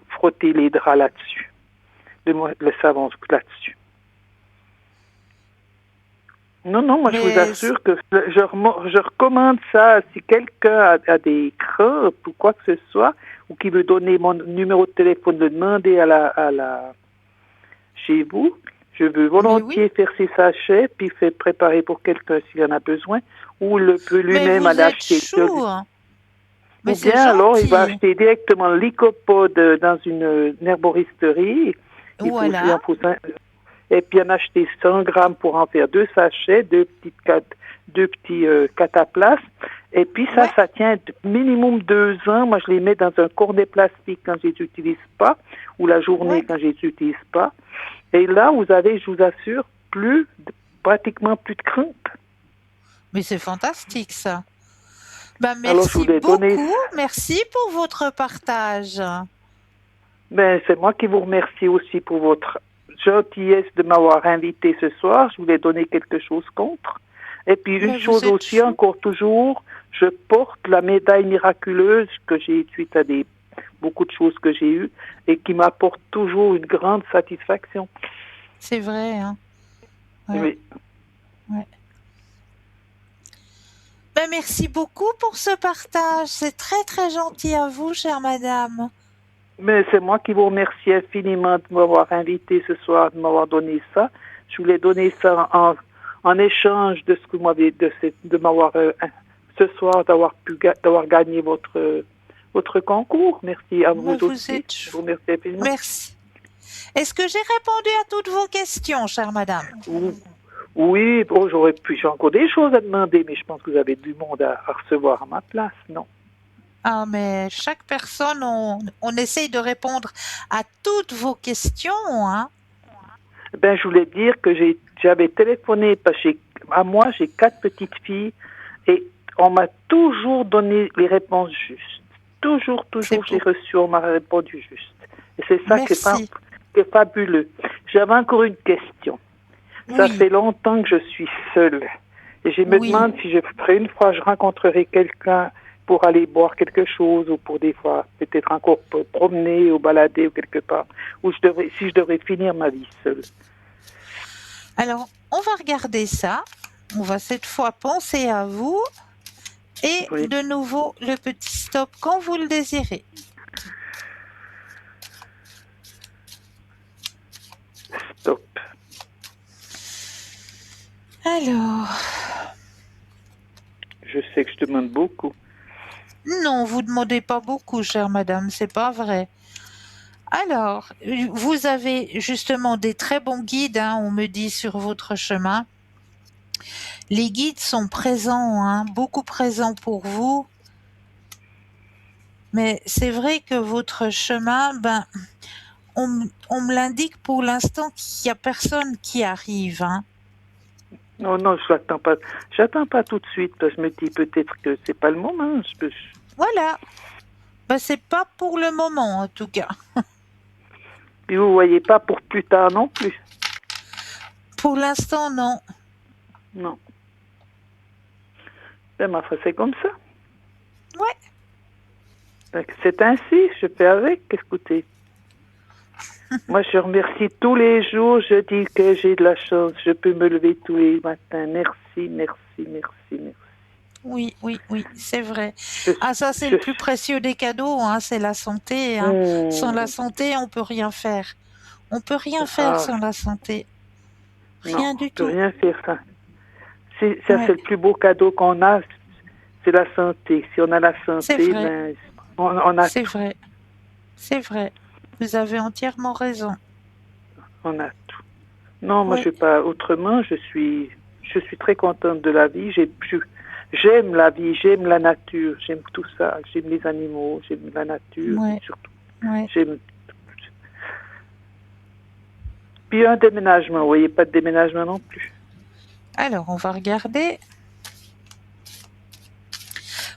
frotter les draps là-dessus, le savon là-dessus. Non, non, moi je vous Mais assure que je recommande ça si quelqu'un a des craintes ou quoi que ce soit, ou qui veut donner mon numéro de téléphone, le demander chez vous. Je veux Mais oui, volontiers faire ces sachets, puis faire préparer pour quelqu'un s'il en a besoin, ou il peut mais lui-même vous aller êtes acheter. chou, hein. Mais Ou c'est bien alors il va gentil. acheter directement l'Icopod dans une herboristerie. Il en Voilà. faut et puis en acheter 100 grammes pour en faire 2 sachets, deux petits cataplasmes. Et puis Ouais, ça tient minimum 2 ans. Moi, je les mets dans un cornet plastique quand je les utilise pas, ou la journée ouais. quand je les utilise pas. Et là, vous avez, je vous assure, pratiquement plus de crainte. Mais c'est fantastique ça. Ben Alors, je merci voulais donner. beaucoup. Merci pour votre partage. Ben, c'est moi qui vous remercie aussi pour votre gentillesse de m'avoir invité ce soir. Je voulais donner quelque chose contre. Et puis une Mais vous chose êtes aussi, chou. encore toujours, je porte la médaille miraculeuse que j'ai eue suite à beaucoup de choses que j'ai eues et qui m'apporte toujours une grande satisfaction. C'est vrai, hein. Ouais, Oui. ouais. Ben merci beaucoup pour ce partage. C'est très très gentil à vous, chère madame. Mais c'est moi qui vous remercie infiniment de m'avoir invité ce soir, de m'avoir donné ça. Je voulais donner ça en échange de ce que vous m'avez, de m'avoir, ce soir, d'avoir gagné votre concours. Merci à vous Mais vous aussi. êtes Je chou. vous remercie infiniment. Merci. Est-ce que j'ai répondu à toutes vos questions, chère madame? Ou- Oui, bon, j'ai encore des choses à demander, mais je pense que vous avez du monde à recevoir à ma place, non? Ah, mais chaque personne, on essaye de répondre à toutes vos questions, hein. Ben, je voulais dire que j'avais téléphoné parce que à moi, j'ai 4 petites filles et on m'a toujours donné les réponses justes. Toujours, C'est toujours, j'ai beau. reçu, on m'a répondu juste. Et c'est ça Merci. qui est fabuleux. J'avais encore une question. Ça Oui, fait longtemps que je suis seule. Et je me oui. demande si une fois je rencontrerai quelqu'un pour aller boire quelque chose ou pour des fois peut-être encore promener ou balader ou quelque part, si je devrais finir ma vie seule. Alors, on va regarder ça. On va cette fois penser à vous. Et Oui, de nouveau, le petit stop quand vous le désirez. stop. Alors, Je sais que je demande beaucoup. non, vous demandez pas beaucoup, chère madame, c'est pas vrai. Alors, vous avez justement des très bons guides, hein, on me dit sur votre chemin. Les guides sont présents, hein, beaucoup présents pour vous. Mais c'est vrai que votre chemin, ben, on me l'indique pour l'instant qu'il y a personne qui arrive, hein. Non, non, je n'attends pas. J'attends pas tout de suite parce que je me dis peut-être que c'est pas le moment. Voilà. Ben, c'est pas pour le moment, en tout cas. Puis vous voyez pas pour plus tard non plus. Pour l'instant, non. Non. Ben, ma foi, c'est comme ça. Ouais. Donc, c'est ainsi, je fais avec, écoutez. Moi, je remercie tous les jours. Je dis que j'ai de la chance. Je peux me lever tous les matins. Merci, merci, merci, merci. Oui, oui, oui, c'est vrai. Je, Ah, ça, c'est je, le plus précieux des cadeaux, hein, c'est la santé. Hein. Sans la santé, on peut rien faire. On peut rien faire ah, sans la santé. non, Rien on du peut tout. rien faire ça. Ça, Ouais, c'est le plus beau cadeau qu'on a, c'est la santé. Si on a la c'est santé, vrai, ben, on a c'est tout. vrai, c'est vrai. Vous avez entièrement raison. On a tout. Non, moi, je Oui, ne fais pas autrement. Je suis très contente de la vie. J'aime la vie, j'aime la nature, j'aime tout ça. J'aime les animaux, j'aime la nature, ouais, surtout. ouais. J'aime. Puis un déménagement, vous voyez, pas de déménagement non plus. Alors, on va regarder.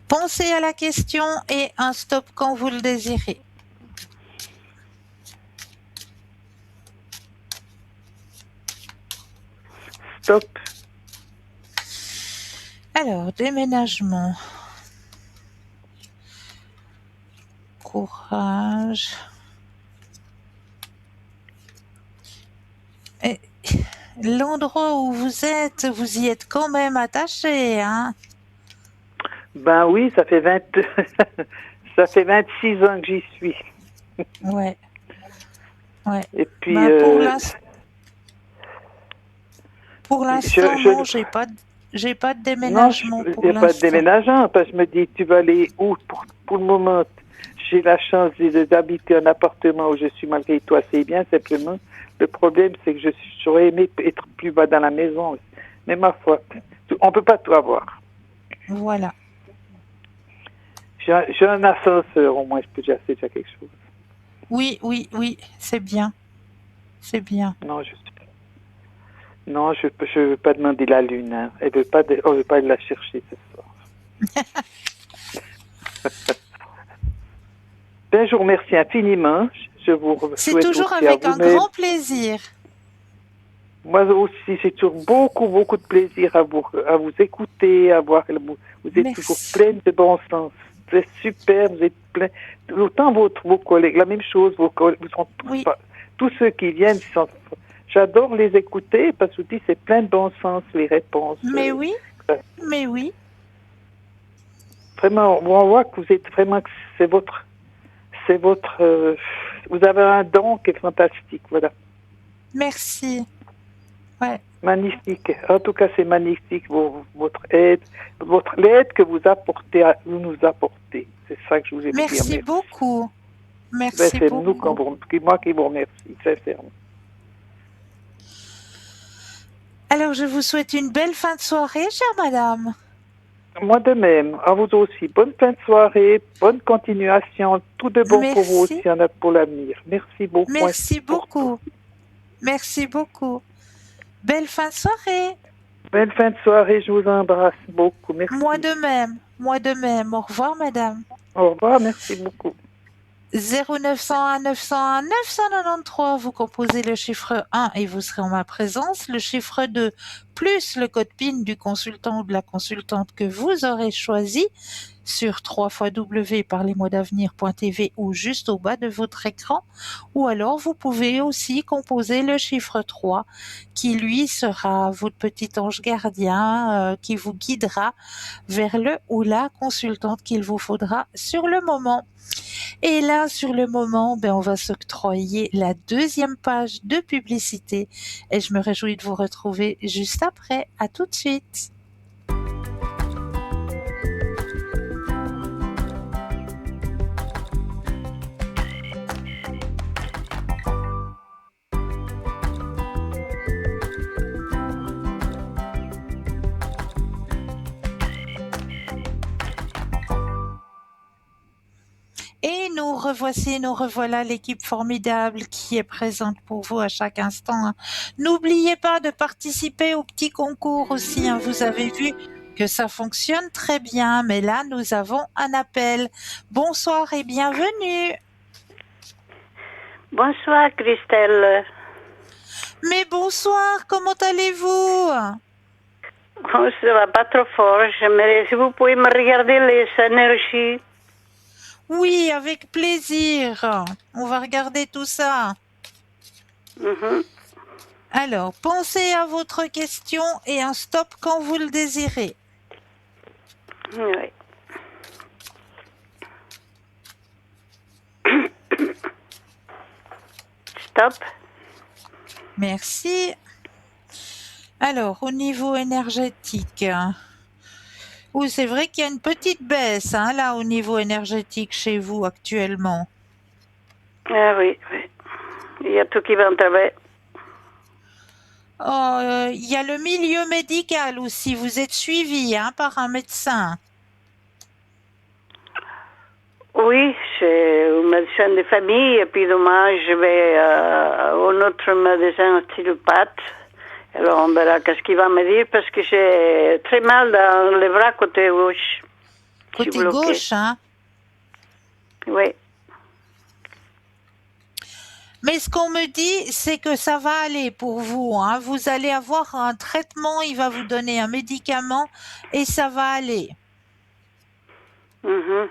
Pensez à la question et un stop quand vous le désirez. Stop. Alors, déménagement. Courage. Et l'endroit où vous y êtes quand même attaché, hein? Ben oui, ça fait 26 ans que j'y suis. Ouais, ouais. Et puis, Ben, pour l'instant, non, j'ai pas de non, déménagement il pour n'y a pas de l'instant. déménageant, parce que je me dis, tu vas aller où pour le moment? J'ai la chance d'habiter un appartement où je suis malgré tout assez bien, simplement. Le problème, c'est que j'aurais aimé être plus bas dans la maison. Mais ma foi, on ne peut pas tout avoir. Voilà. J'ai un ascenseur, au moins, c'est déjà quelque chose. Oui, oui, oui, c'est bien. C'est bien. Non, je veux pas demander la lune. Hein. On veut pas aller la chercher ce soir. Ben, je vous remercie infiniment. Je vous C'est souhaite toujours aussi à avec un vous-même. grand plaisir. Moi aussi, j'ai toujours beaucoup, beaucoup de plaisir à vous écouter, vous êtes toujours Merci. pleine de bon sens. Vous êtes super, vous êtes plein. Autant vos collègues, la même chose, vos collègues, Oui, tous ceux qui viennent, j'adore les écouter parce que je vous dis, c'est plein de bon sens, les réponses. mais oui, Euh, mais oui. Vraiment, on voit que vous êtes vraiment, vous avez un don qui est fantastique, voilà. Merci. Ouais. Magnifique. En tout cas, c'est magnifique, l'aide que vous nous apportez. C'est ça que je voulais vous dire. Merci Merci. beaucoup. Ben, Merci c'est beaucoup. moi qui vous remercie, sincèrement. Alors, je vous souhaite une belle fin de soirée, chère madame. Moi de même, à vous aussi. Bonne fin de soirée, bonne continuation, tout de bon pour vous Merci. aussi pour l'avenir. Merci beaucoup. Merci pour tout. beaucoup. Merci beaucoup. Belle fin de soirée. Belle fin de soirée, je vous embrasse beaucoup. Merci. Moi de même. Moi de même. Au revoir, madame. Au revoir, merci beaucoup. 0901 901 993, vous composez le chiffre 1 et vous serez en ma présence. Le chiffre 2 plus le code PIN du consultant ou de la consultante que vous aurez choisi sur www.parlezmoi-d'avenir.tv ou juste au bas de votre écran. Ou alors vous pouvez aussi composer le chiffre 3 qui lui sera votre petit ange gardien qui vous guidera vers le ou la consultante qu'il vous faudra sur le moment. Et là, sur le moment, on va s'octroyer la deuxième page de publicité et je me réjouis de vous retrouver juste après. À tout de suite. Et nous revoilà l'équipe formidable qui est présente pour vous à chaque instant. N'oubliez pas de participer au petit concours aussi. Vous avez vu que ça fonctionne très bien, mais là, nous avons un appel. Bonsoir et bienvenue. Bonsoir Christelle. Mais bonsoir, comment allez-vous? Oh, ça va pas trop fort, mais si vous pouvez me regarder les énergies. Oui, avec plaisir. On va regarder tout ça. Mhm. Alors, pensez à votre question et un stop quand vous le désirez. Oui. Stop. Merci. Alors, au niveau énergétique, oui, c'est vrai qu'il y a une petite baisse là au niveau énergétique chez vous actuellement. Ah oui, oui. Il y a tout qui va en travers. Il y a le milieu médical aussi. Vous êtes suivi par un médecin. Oui, c'est un médecin de famille et puis demain je vais au autre médecin ostéopathe. Alors on verra qu'est-ce qu'il va me dire parce que j'ai très mal dans les bras côté gauche. Je suis Côté bloquée. gauche, Oui. Mais ce qu'on me dit, c'est que ça va aller pour vous. Vous allez avoir un traitement, il va vous donner un médicament et ça va aller. Mhm.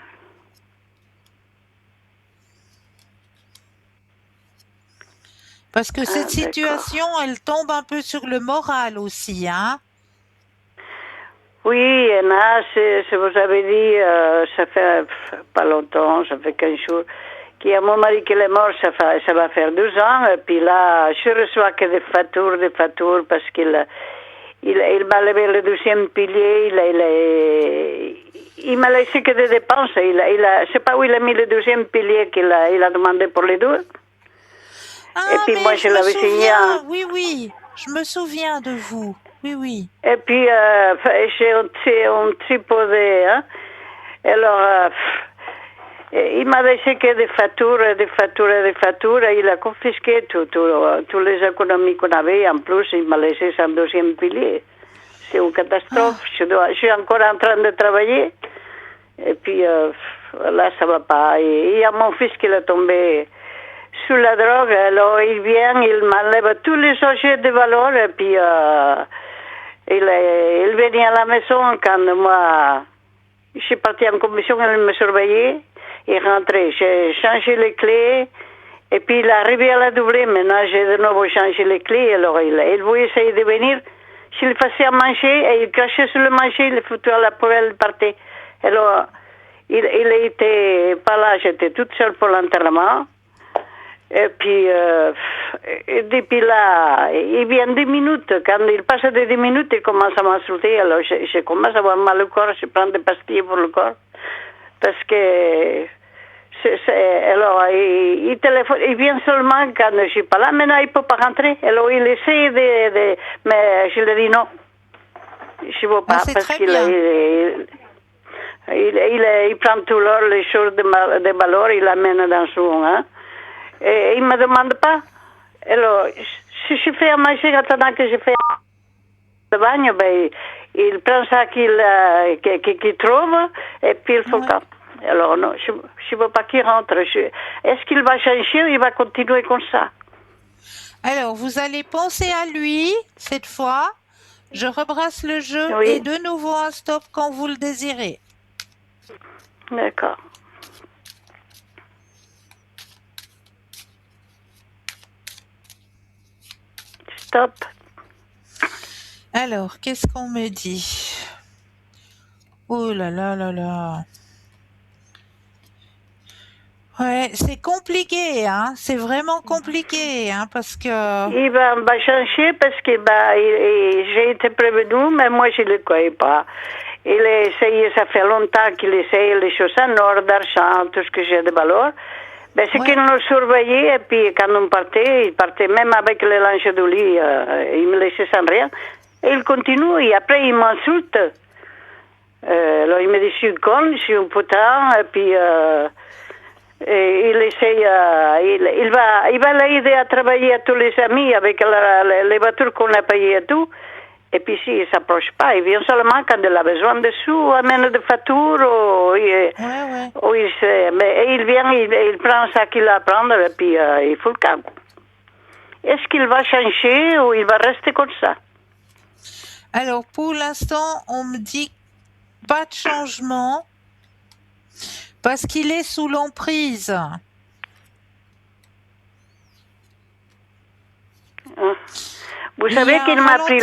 Parce que cette d'accord. situation, elle tombe un peu sur le moral aussi. Oui, et là, je vous avais dit, ça fait pas longtemps, ça fait 15 jours, qu'il y a mon mari qui est mort, ça va faire 12 ans, et puis là, je reçois que des factures, parce qu'il m'a levé le deuxième pilier, il m'a laissé que des dépenses, je sais pas où il a mis le deuxième pilier qu'il a demandé pour les deux. Et puis moi, je l'avais signé. Oui, oui, je me souviens de vous. Oui, oui. Et puis, j'ai un triposé, Alors, il m'a laissé que des factures, et il a confisqué toutes les économies qu'on avait. En plus, il m'a laissé son deuxième pilier. C'est une catastrophe. Je suis encore en train de travailler. Et puis, là, ça va pas. Et il y a mon fils qui est tombé sous la drogue. Alors, il vient, il m'enlève tous les objets de valeur. Et puis, il venait à la maison quand moi, je suis partie en commission, il me surveillait. Il rentrait, j'ai changé les clés. Et puis, il est arrivé à la doublée. Maintenant, j'ai de nouveau changé les clés. Alors, il voulait essayer de venir. S'il faisait à manger, et il crachait sur le manger, il le foutait à la poubelle, il partait. Alors, il était pas là, j'étais toute seule pour l'enterrement. Et puis, depuis là, il vient 10 minutes. Quand il passe de 10 minutes, il commence à m'insulter. Alors, je commence à avoir mal au corps. Je prends des pastilles pour le corps. Parce que, alors, il téléphone. Il vient seulement quand je suis pas là. Maintenant, il peut pas rentrer. Alors, il essaie mais je lui dis non. Je ne veux pas. C'est parce très qu'il bien. il prend tout l'or, les choses de valeur, il l'amène dans son. Et il ne me demande pas. Alors, si je fais à manger, attendant que je fais le bagne, ben, il prend ça qu'il trouve et puis il faut le temps. Alors, non, je ne veux pas qu'il rentre. Est-ce qu'il va changer ou il va continuer comme ça? Alors, vous allez penser à lui cette fois. Je rebrasse le jeu Oui. et de nouveau un stop quand vous le désirez. D'accord. Stop. Alors, qu'est-ce qu'on me dit? Oh là là là là. Ouais, c'est compliqué, c'est vraiment compliqué, parce que... Il va changer parce que j'ai été prévenu, mais moi je ne le croyais pas. Il a essayé, ça fait longtemps qu'il essaye les choses en or, d'argent, tout ce que j'ai de valeur. Ben, c'est qu'il nous surveillait et puis quand on partait, il partait même avec le linge de lit, il me laissait sans rien. Et il continue et après il m'insulte. Alors il me dit, je suis conne, je suis un putain, et puis... Et il essaye, il va l'aider à travailler à tous les amis avec les voitures qu'on a payées et tout. Et puis si, il ne s'approche pas. Il vient seulement quand il a besoin de sous, amène des factures. Mais il vient, il prend ça qu'il a à prendre et puis il fout le camp. Est-ce qu'il va changer ou il va rester comme ça? Alors, pour l'instant, on me dit pas de changement. Parce qu'il est sous l'emprise. Hein. Vous Il y savez a qu'il un m'a pris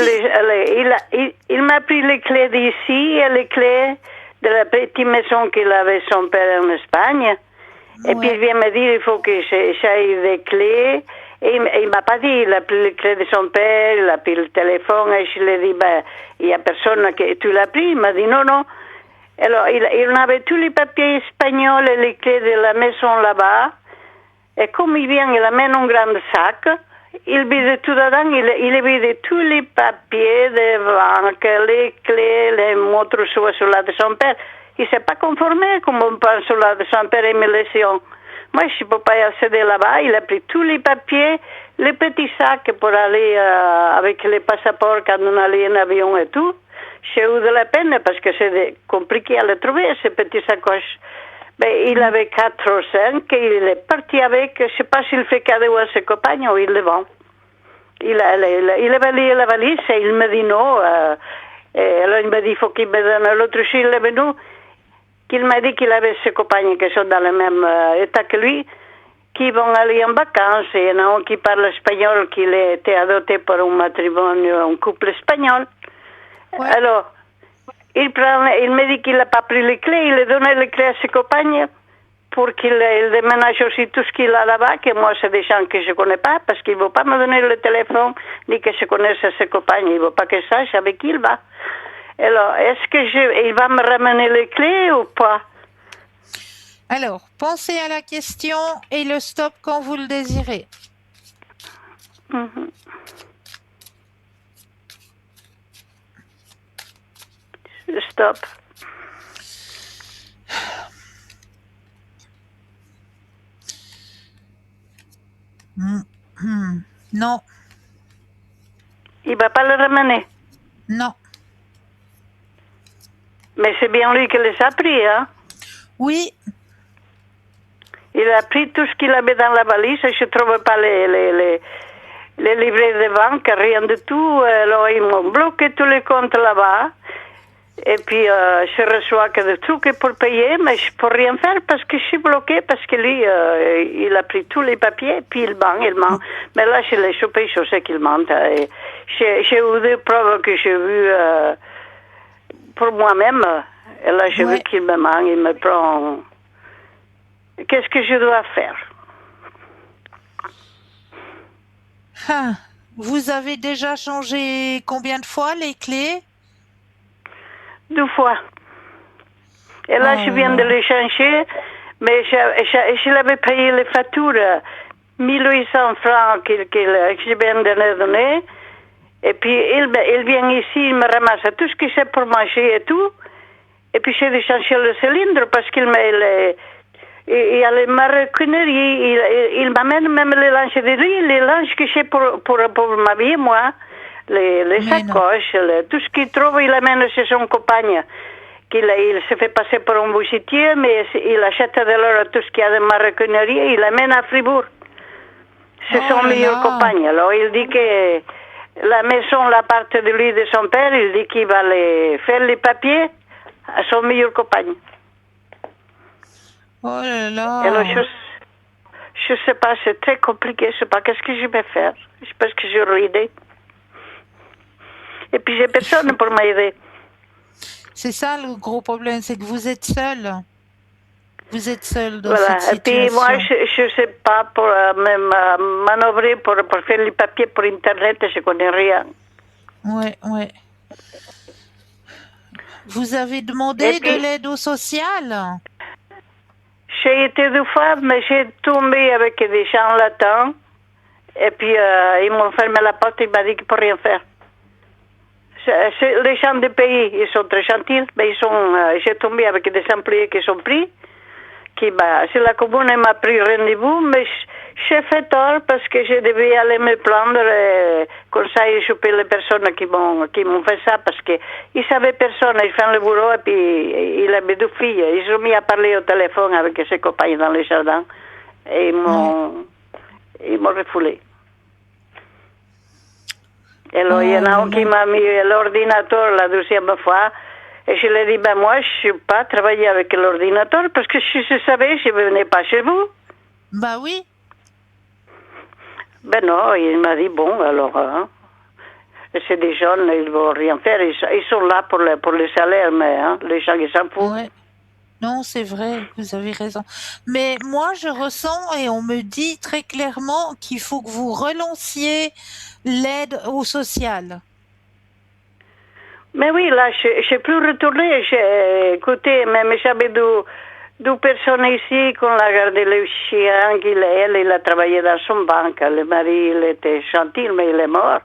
il m'a pris les clés d'ici et les clés de la petite maison qu'il avait son père en Espagne. Et puis Ouais. il vient me dire il faut que j'aille des clés. Et il m'a pas dit, il a pris les clés de son père, il a pris le téléphone et je lui ai dit, ben, il y a personne que tu l'as pris. Il m'a dit non, non. Alors il avait tous les papiers espagnols et les clés de la maison là-bas. Et comme il vient, il amène un grand sac. Il vide tout dedans, il vide tous les papiers de banque, les clés, les montres sur la de son père. Il ne s'est pas conformé comme on parle sur la de son père et mes lésions. Moi, je ne peux pas y accéder là-bas. Il a pris tous les papiers, les petits sacs pour aller avec les passeports quand on allait en avion et tout. J'ai eu de la peine parce que c'est compliqué à le trouver, ces petits sacoches. Mais il avait 4 ou 5 et il est parti avec, je ne sais pas s'il fait cadeau à ses copains ou il le vend. Il a balayé la valise et il me dit non. Et alors il m'a dit il faut qu'il me donne l'autre jour, il est venu, qu'il m'a dit qu'il avait ses copains qui sont dans le même état que lui, qui vont aller en vacances. Et il y en a un qui parle espagnol, qu'il a été adopté par un matrimonio, un couple espagnol. Ouais. Alors, il me dit qu'il n'a pas pris les clés, il a donné les clés à ses copains pour qu'il déménage aussi tout ce qu'il a là-bas, que moi c'est des gens que je ne connais pas, parce qu'il ne veut pas me donner le téléphone, ni que je connaisse ses copains, il ne veut pas que je sache avec qui il va. Alors, est-ce que il va me ramener les clés ou pas? Alors, pensez à la question et le stop quand vous le désirez. Mhm. Stop. Non, Il ne va pas le ramener. non. Mais c'est bien lui qui les a pris, hein? Oui, Il a pris tout ce qu'il avait dans la valise et je ne trouvais pas les livrets de banque, rien de tout. Alors ils m'ont bloqué tous les comptes là-bas. Et puis je reçois que des trucs pour payer, mais je ne peux rien faire parce que je suis bloquée, parce que lui, il a pris tous les papiers, et puis il ment. Mais là, je l'ai chopé, je sais qu'il ment. Et j'ai eu des preuves que j'ai vues pour moi-même. Et là, j'ai vu qu'il me ment, il me prend... Qu'est-ce que je dois faire? Ah, vous avez déjà changé combien de fois les clés? 2 fois. Et là, je viens de les changer, mais je l'avais payé les factures, 1800 francs que je viens de les donner. Et puis, il vient ici, il me ramasse tout ce qu'il sait pour manger et tout. Et puis, j'ai dû changer le cylindre parce qu'il m'a... Il y a les maroquineries, il m'amène même les lingeries, les linges que j'ai pour m'habiller, moi, les sacoches, tout ce qu'il trouve, il amène chez son compagne. Il se fait passer pour un bougetier, mais il achète de l'or tout ce qu'il y a de maroquinerie et il l'amène à Fribourg. C'est son meilleur compagne. Alors il dit que la maison, la part de lui, de son père, il dit qu'il va faire les papiers à son meilleur compagne. Oh là là. Alors, je sais pas, c'est très compliqué, je sais pas qu'est-ce que je vais faire. Je pense que j'aurai idée. Et puis, j'ai personne pour m'aider. C'est ça le gros problème, c'est que vous êtes seul. Vous êtes seul dans Voilà. cette Et puis, situation. moi, je sais pas pour manœuvrer, pour faire les papiers pour Internet, je connais rien. Ouais. Vous avez demandé de l'aide au social? J'ai été 2 fois, mais j'ai tombé avec des gens latins. Et puis, ils m'ont fermé la porte, ils m'ont dit qu'ils ne peuvent rien faire. Les gens du pays, ils sont très gentils, mais j'ai tombé avec des employés qui sont pris. C'est la commune m'a pris rendez-vous, mais j'ai fait tort parce que je devais aller me plaindre. Comme ça, j'ai chopé les personnes qui m'ont fait ça parce qu'ils savaient personne. Ils font le bureau et puis il avait 2 filles. Ils sont mis à parler au téléphone avec ses copains dans le jardin et ils m'ont refoulé. Et alors, il y en a un qui m'a mis l'ordinateur la 2e fois. Et je lui ai dit, moi, je ne suis pas travailler avec l'ordinateur parce que si je savais, je ne venais pas chez vous. Bah oui. Ben non, il m'a dit, bon, alors, hein, c'est des jeunes, ils ne vont rien faire. Ils sont là pour le salaire, mais hein, les gens, ils s'en foutent. Ouais. Non, c'est vrai, vous avez raison. Mais moi, je ressens et on me dit très clairement qu'il faut que vous relanciez l'aide au social. Mais oui, là, je peux retourner. Écoutez, même j'avais deux personnes ici qui ont gardé le chien. Elle, il a travaillé dans son banque. Le mari, il était gentil, mais il est mort.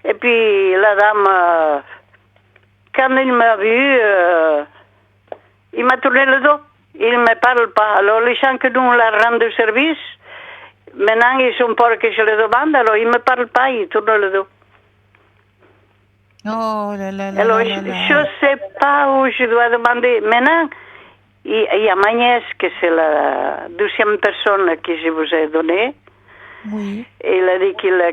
Et puis, la dame, quand il m'a vu, il m'a tourné le dos. Il ne me parle pas. Alors, les gens que nous leur rendent service, maintenant, ils sont peur que je le demande. Alors, il ne me parle pas, il tourne le dos. Oh là là là Alors, là je là. ne sais pas où je dois demander. Maintenant, il y a ma nièce, que c'est la deuxième personne que je vous ai donnée. Oui. Il a dit qu'il va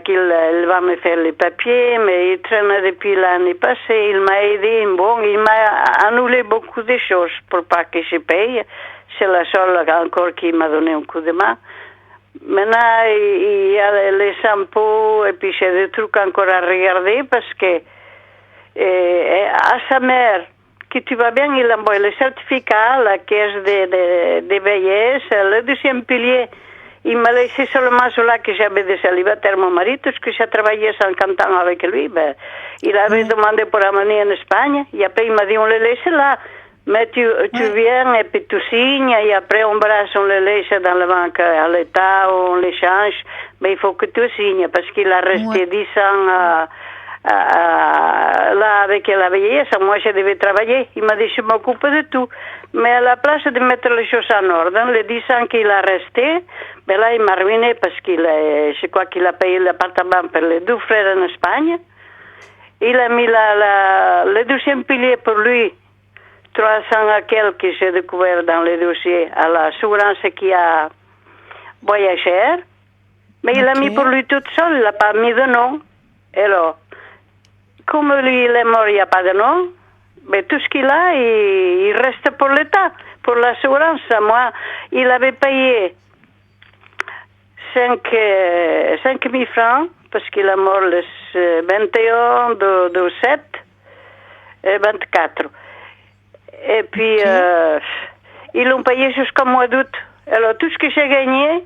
me faire les papiers, mais il traîne depuis l'année passée. Il m'a aidé. Bon, il m'a annulé beaucoup de choses pour pas que je paye. C'est la seule encore qui m'a donné un coup de main. Maintenant, il y a les impôts et puis j'ai des trucs encore à regarder parce que à sa mère, que tu vas bien, il envoie le certificat, la caisse de vieillesse, le deuxième pilier. Il m'a laissé seulement cela que j'avais des célibataires, mon mari, parce que j'ai travaillé 50 ans avec lui. Ben, il avait demandé pour amener en Espagne, et après il m'a dit, on le laisse là. Mais tu viens et puis tu signes, et après on le laisse dans la banque à l'État, on l'échange. Mais il faut que tu signes, parce qu'il a resté 10 ans là avec la vieillesse. Moi, je devais travailler. Il m'a dit, je m'occupe de tout. Mais à la place de mettre les choses en ordre, les 10 ans qu'il a resté, ben là, il m'a ruiné parce je crois qu'il a payé l'appartement pour les deux frères en Espagne. Il a mis le deuxième pilier pour lui, 300 à quelques que j'ai découvert dans le dossier à l'assurance qui a voyagé. Mais il a mis pour lui tout seul, il n'a pas mis de nom. Alors, comme lui, il est mort, il n'y a pas de nom. Mais tout ce qu'il a, il reste pour l'État, pour l'assurance. Moi, il avait payé 5 000 francs, parce qu'il est mort le 21 de 7 et 24. Et puis, ils l'ont payé jusqu'au mois d'août. Alors, tout ce que j'ai gagné,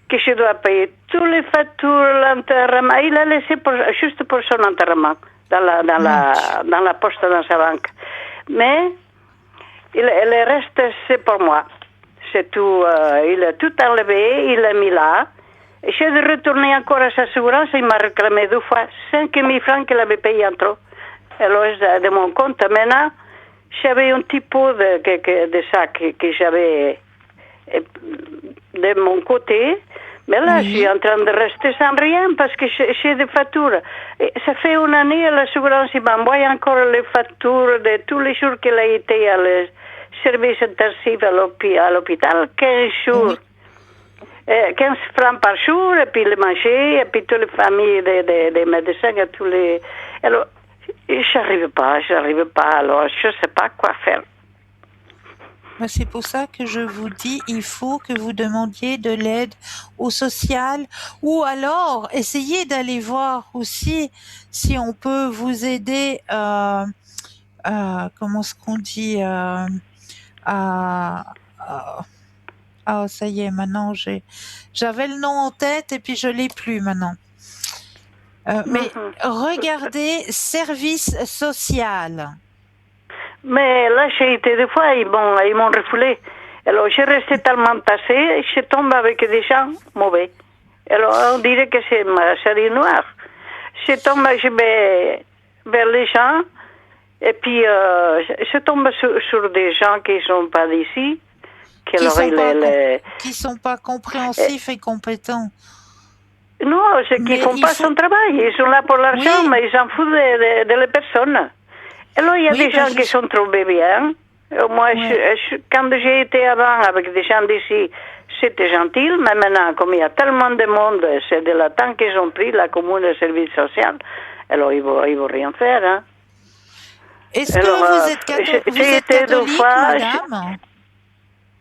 que je dois payer, toutes les factures, l'enterrement, il a laissé juste pour son enterrement. Dans la poste dans sa banque. Mais le reste, c'est pour moi. C'est tout. Il a tout enlevé, il l'a mis là. Et j'ai de retourner encore à sa assurance. Il m'a réclamé 2 fois 5 000 francs qu'il avait payé en trop. Alors, de mon compte, maintenant, j'avais un petit peu de ça que j'avais de mon côté. Mais là, je suis en train de rester sans rien parce que j'ai des factures. Et ça fait une année, l'assurance, il m'envoie encore les factures de tous les jours qu'il a été à le service intensif à l'hôpital, 15 jours. 15 francs par jour, et puis le manger, et puis toutes les familles des médecins, et tous les... Alors, j'arrive pas. Alors, je sais pas quoi faire. C'est pour ça que je vous dis, il faut que vous demandiez de l'aide au social ou alors essayez d'aller voir aussi si on peut vous aider, comment est-ce qu'on dit, ça y est, maintenant j'avais le nom en tête et puis je l'ai plus maintenant. Mais regardez, service social. Mais là, j'ai été 2 fois, ils m'ont refoulé. Alors, j'ai resté tellement tassée, je tombe avec des gens mauvais. Alors, on dirait que c'est ma série noire. Je tombe, je vais vers les gens, et puis je tombe sur des gens qui ne sont pas d'ici. Qui sont pas compréhensifs et compétents. Non, c'est qu'ils ne font pas son travail. Ils sont là pour l'argent, mais ils s'en foutent de les personnes. Alors, il y a des gens qui sont trouvés bien. Moi, quand j'ai été avant avec des gens d'ici, c'était gentil, mais maintenant, comme il y a tellement de monde, c'est de la temps qu'ils ont pris la commune de service social, alors ils vont rien faire. Hein. Est-ce que vous êtes catholique, madame?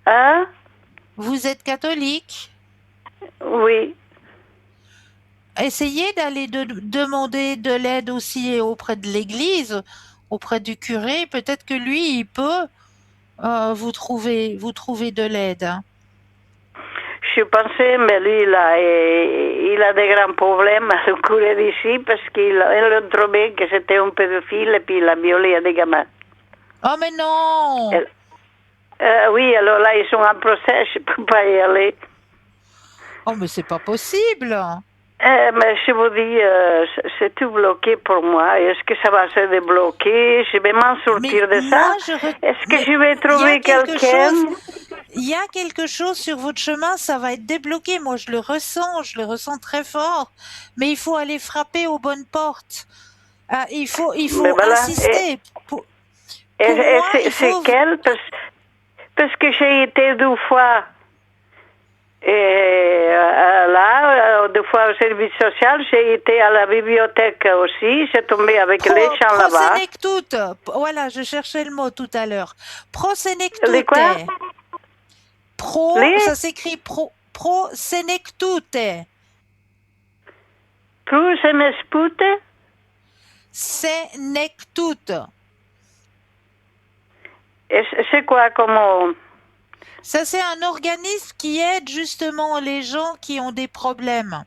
Hein? Vous êtes catholique? Oui. essayez d'aller demander de l'aide aussi auprès de l'église, auprès du curé. Peut-être que lui, il peut vous trouver de l'aide, hein. Je pensais, mais lui, il a des grands problèmes, le curé d'ici, parce qu'il a trouvé que c'était un pédophile et puis il a violé des gamins. Oh, mais non! Oui, alors là, ils sont en procès, je ne peux pas y aller. Oh, mais c'est pas possible! Mais je vous dis, c'est tout bloqué pour moi. Est-ce que ça va se débloquer? Je vais m'en sortir de ça. Est-ce que je vais trouver quelqu'un? Il y a quelque chose sur votre chemin, ça va être débloqué. Moi, je le ressens très fort. Mais il faut aller frapper aux bonnes portes. Il faut voilà. insister. C'est quel? Parce que j'ai été 2 fois là, 2 fois au service social, j'ai été à la bibliothèque aussi, j'ai tombé avec les gens là-bas. Prosénectute. Voilà, je cherchais le mot tout à l'heure. Prosénectute. Les quoi? Ça s'écrit prosénectute. Prosénectute? Sénectute. C'est quoi comme... Ça, c'est un organisme qui aide justement les gens qui ont des problèmes.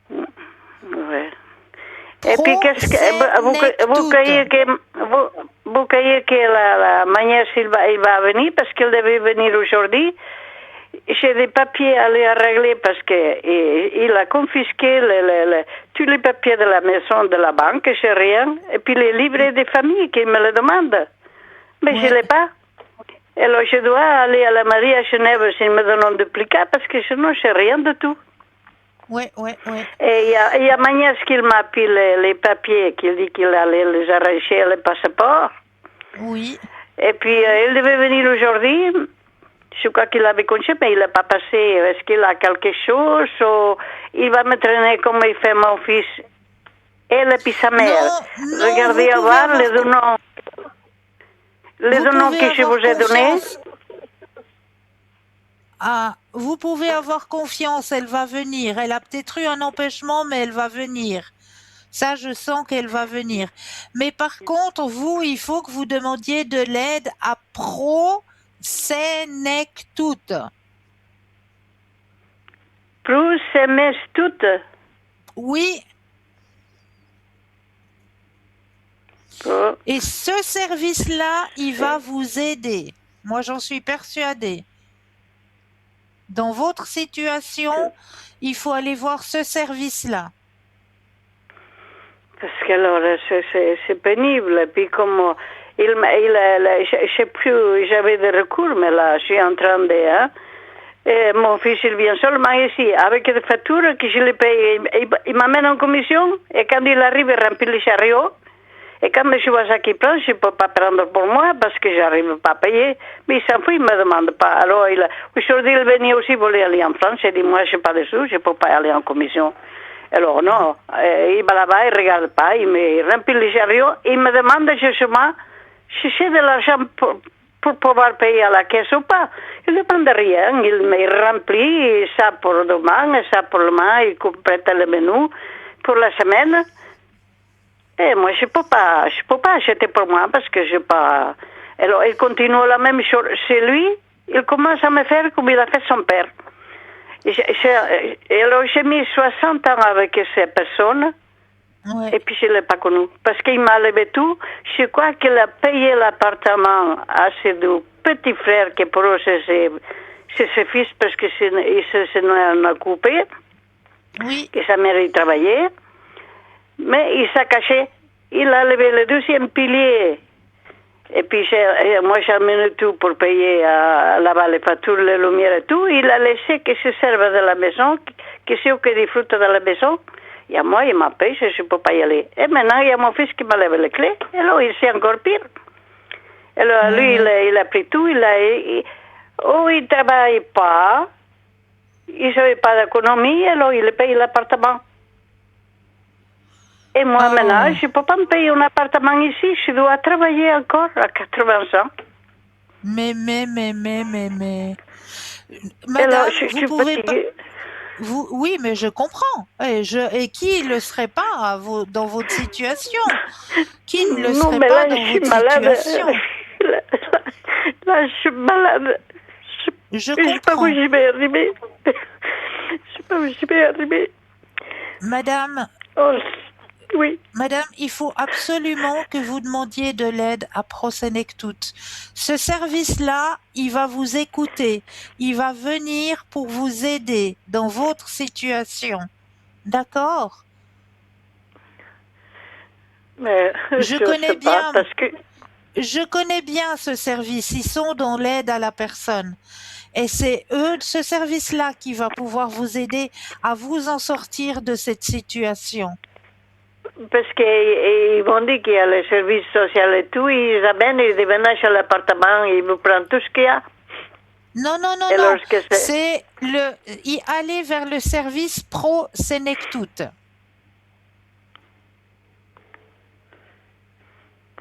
Ouais. Et puis, qu'est-ce que vous croyez que la manière il va venir, parce qu'il devait venir aujourd'hui. J'ai des papiers à les régler parce que il a confisqué tous les papiers de la maison, de la banque, j'ai rien. Et puis les livrets des familles qui me le demandent. Mais je ne l'ai pas. Alors je dois aller à la mairie à Genève s'ils me donnent un duplicate parce que sinon je n'ai rien du tout. Oui. Et il y a Magnès qui m'a pris les papiers, qu'il dit qu'il allait les arracher, le passeport. Oui. Et puis il devait venir aujourd'hui. Je crois qu'il avait congé, mais il n'a pas passé. Est-ce qu'il a quelque chose ou il va me traîner comme il fait mon fils et puis sa mère? Regardez à voir les deux noms. Les deux noms que je vous ai donnés. Vous pouvez avoir confiance, elle va venir. Elle a peut-être eu un empêchement, mais elle va venir. Ça, je sens qu'elle va venir. Mais par contre, vous, il faut que vous demandiez de l'aide à Prosénectute. Prosénectute? Oui. Et ce service-là, il va vous aider. Moi, j'en suis persuadée. Dans votre situation, il faut aller voir ce service-là. Parce que alors, c'est pénible. Et puis comme je sais plus, j'avais des recours, mais là, je suis en train de... et mon fils, il vient seulement ici, avec des factures que je les paye. Il m'amène en commission, et quand il arrive, il remplit les chariots. Et quand je vois ça qu'il prend, je ne peux pas prendre pour moi parce que je n'arrive pas à payer. Mais il s'en fout, il ne me demande pas. Alors, aujourd'hui, il venait aussi, il voulait aller en France. Il dit, moi, je n'ai pas de sous, je ne peux pas aller en commission. Alors, non, il va là-bas, il ne regarde pas, il me remplit les chariots. Il me demande justement si j'ai de l'argent pour pouvoir payer à la caisse ou pas. Il ne demande rien, il me remplit ça pour demain, ça pour demain, il complète le menu pour la semaine. Et moi, je peux pas acheter pour moi parce que je pas. Alors, il continue la même chose. C'est lui, il commence à me faire comme il a fait son père. Alors, j'ai mis 60 ans avec cette personne. Ouais. Et puis, je ne l'ai pas connu. Parce qu'il m'a levé tout. Je crois qu'il a payé l'appartement à ses 2 petits frères, qui pour eux, c'est ses fils, parce que il s'en a occupé. Oui. Que sa mère y travaillait. Mais il s'est caché. Il a levé le 2e pilier. Et puis, moi, j'ai amené tout pour payer là-bas les factures, les lumières et tout. Il a laissé que se serve de la maison, que c'est eux qui disfrutent de la maison. Et à moi, il m'a payé, je ne peux pas y aller. Et maintenant, il y a mon fils qui m'a levé les clés. Et alors, il c'est encore pire. Alors, lui, il a pris tout. Il ne travaille pas. Il n'avait pas d'économie. Alors, il paye l'appartement. Et moi, maintenant, je ne peux pas me payer un appartement ici. Je dois travailler encore à 80 ans. Mais. Madame, je vous suis pouvez pas. fatiguée. Oui, mais je comprends. Et qui ne le serait pas dans votre situation? Qui ne le Non, serait mais pas là, je dans suis votre malade. situation? Là, je suis malade. Je Je sais pas où comprends. je vais arriver. Je sais pas où je vais arriver. Madame, Oh, oui. Madame, il faut absolument que vous demandiez de l'aide à Prosenectut. Ce service-là, il va vous écouter. Il va venir pour vous aider dans votre situation. D'accord? Mais Je je connais sais pas bien, parce que je connais bien ce service. Ils sont dans l'aide à la personne. Et c'est eux, ce service-là, qui va pouvoir vous aider à vous en sortir de cette situation. ils m'ont dit qu'il y a le service social et tout, ils amènent, ils déménagent à l'appartement, ils me prennent tout ce qu'il y a. Non, non, non, Et non. lorsque C'est aller vers le service Pro Senectut.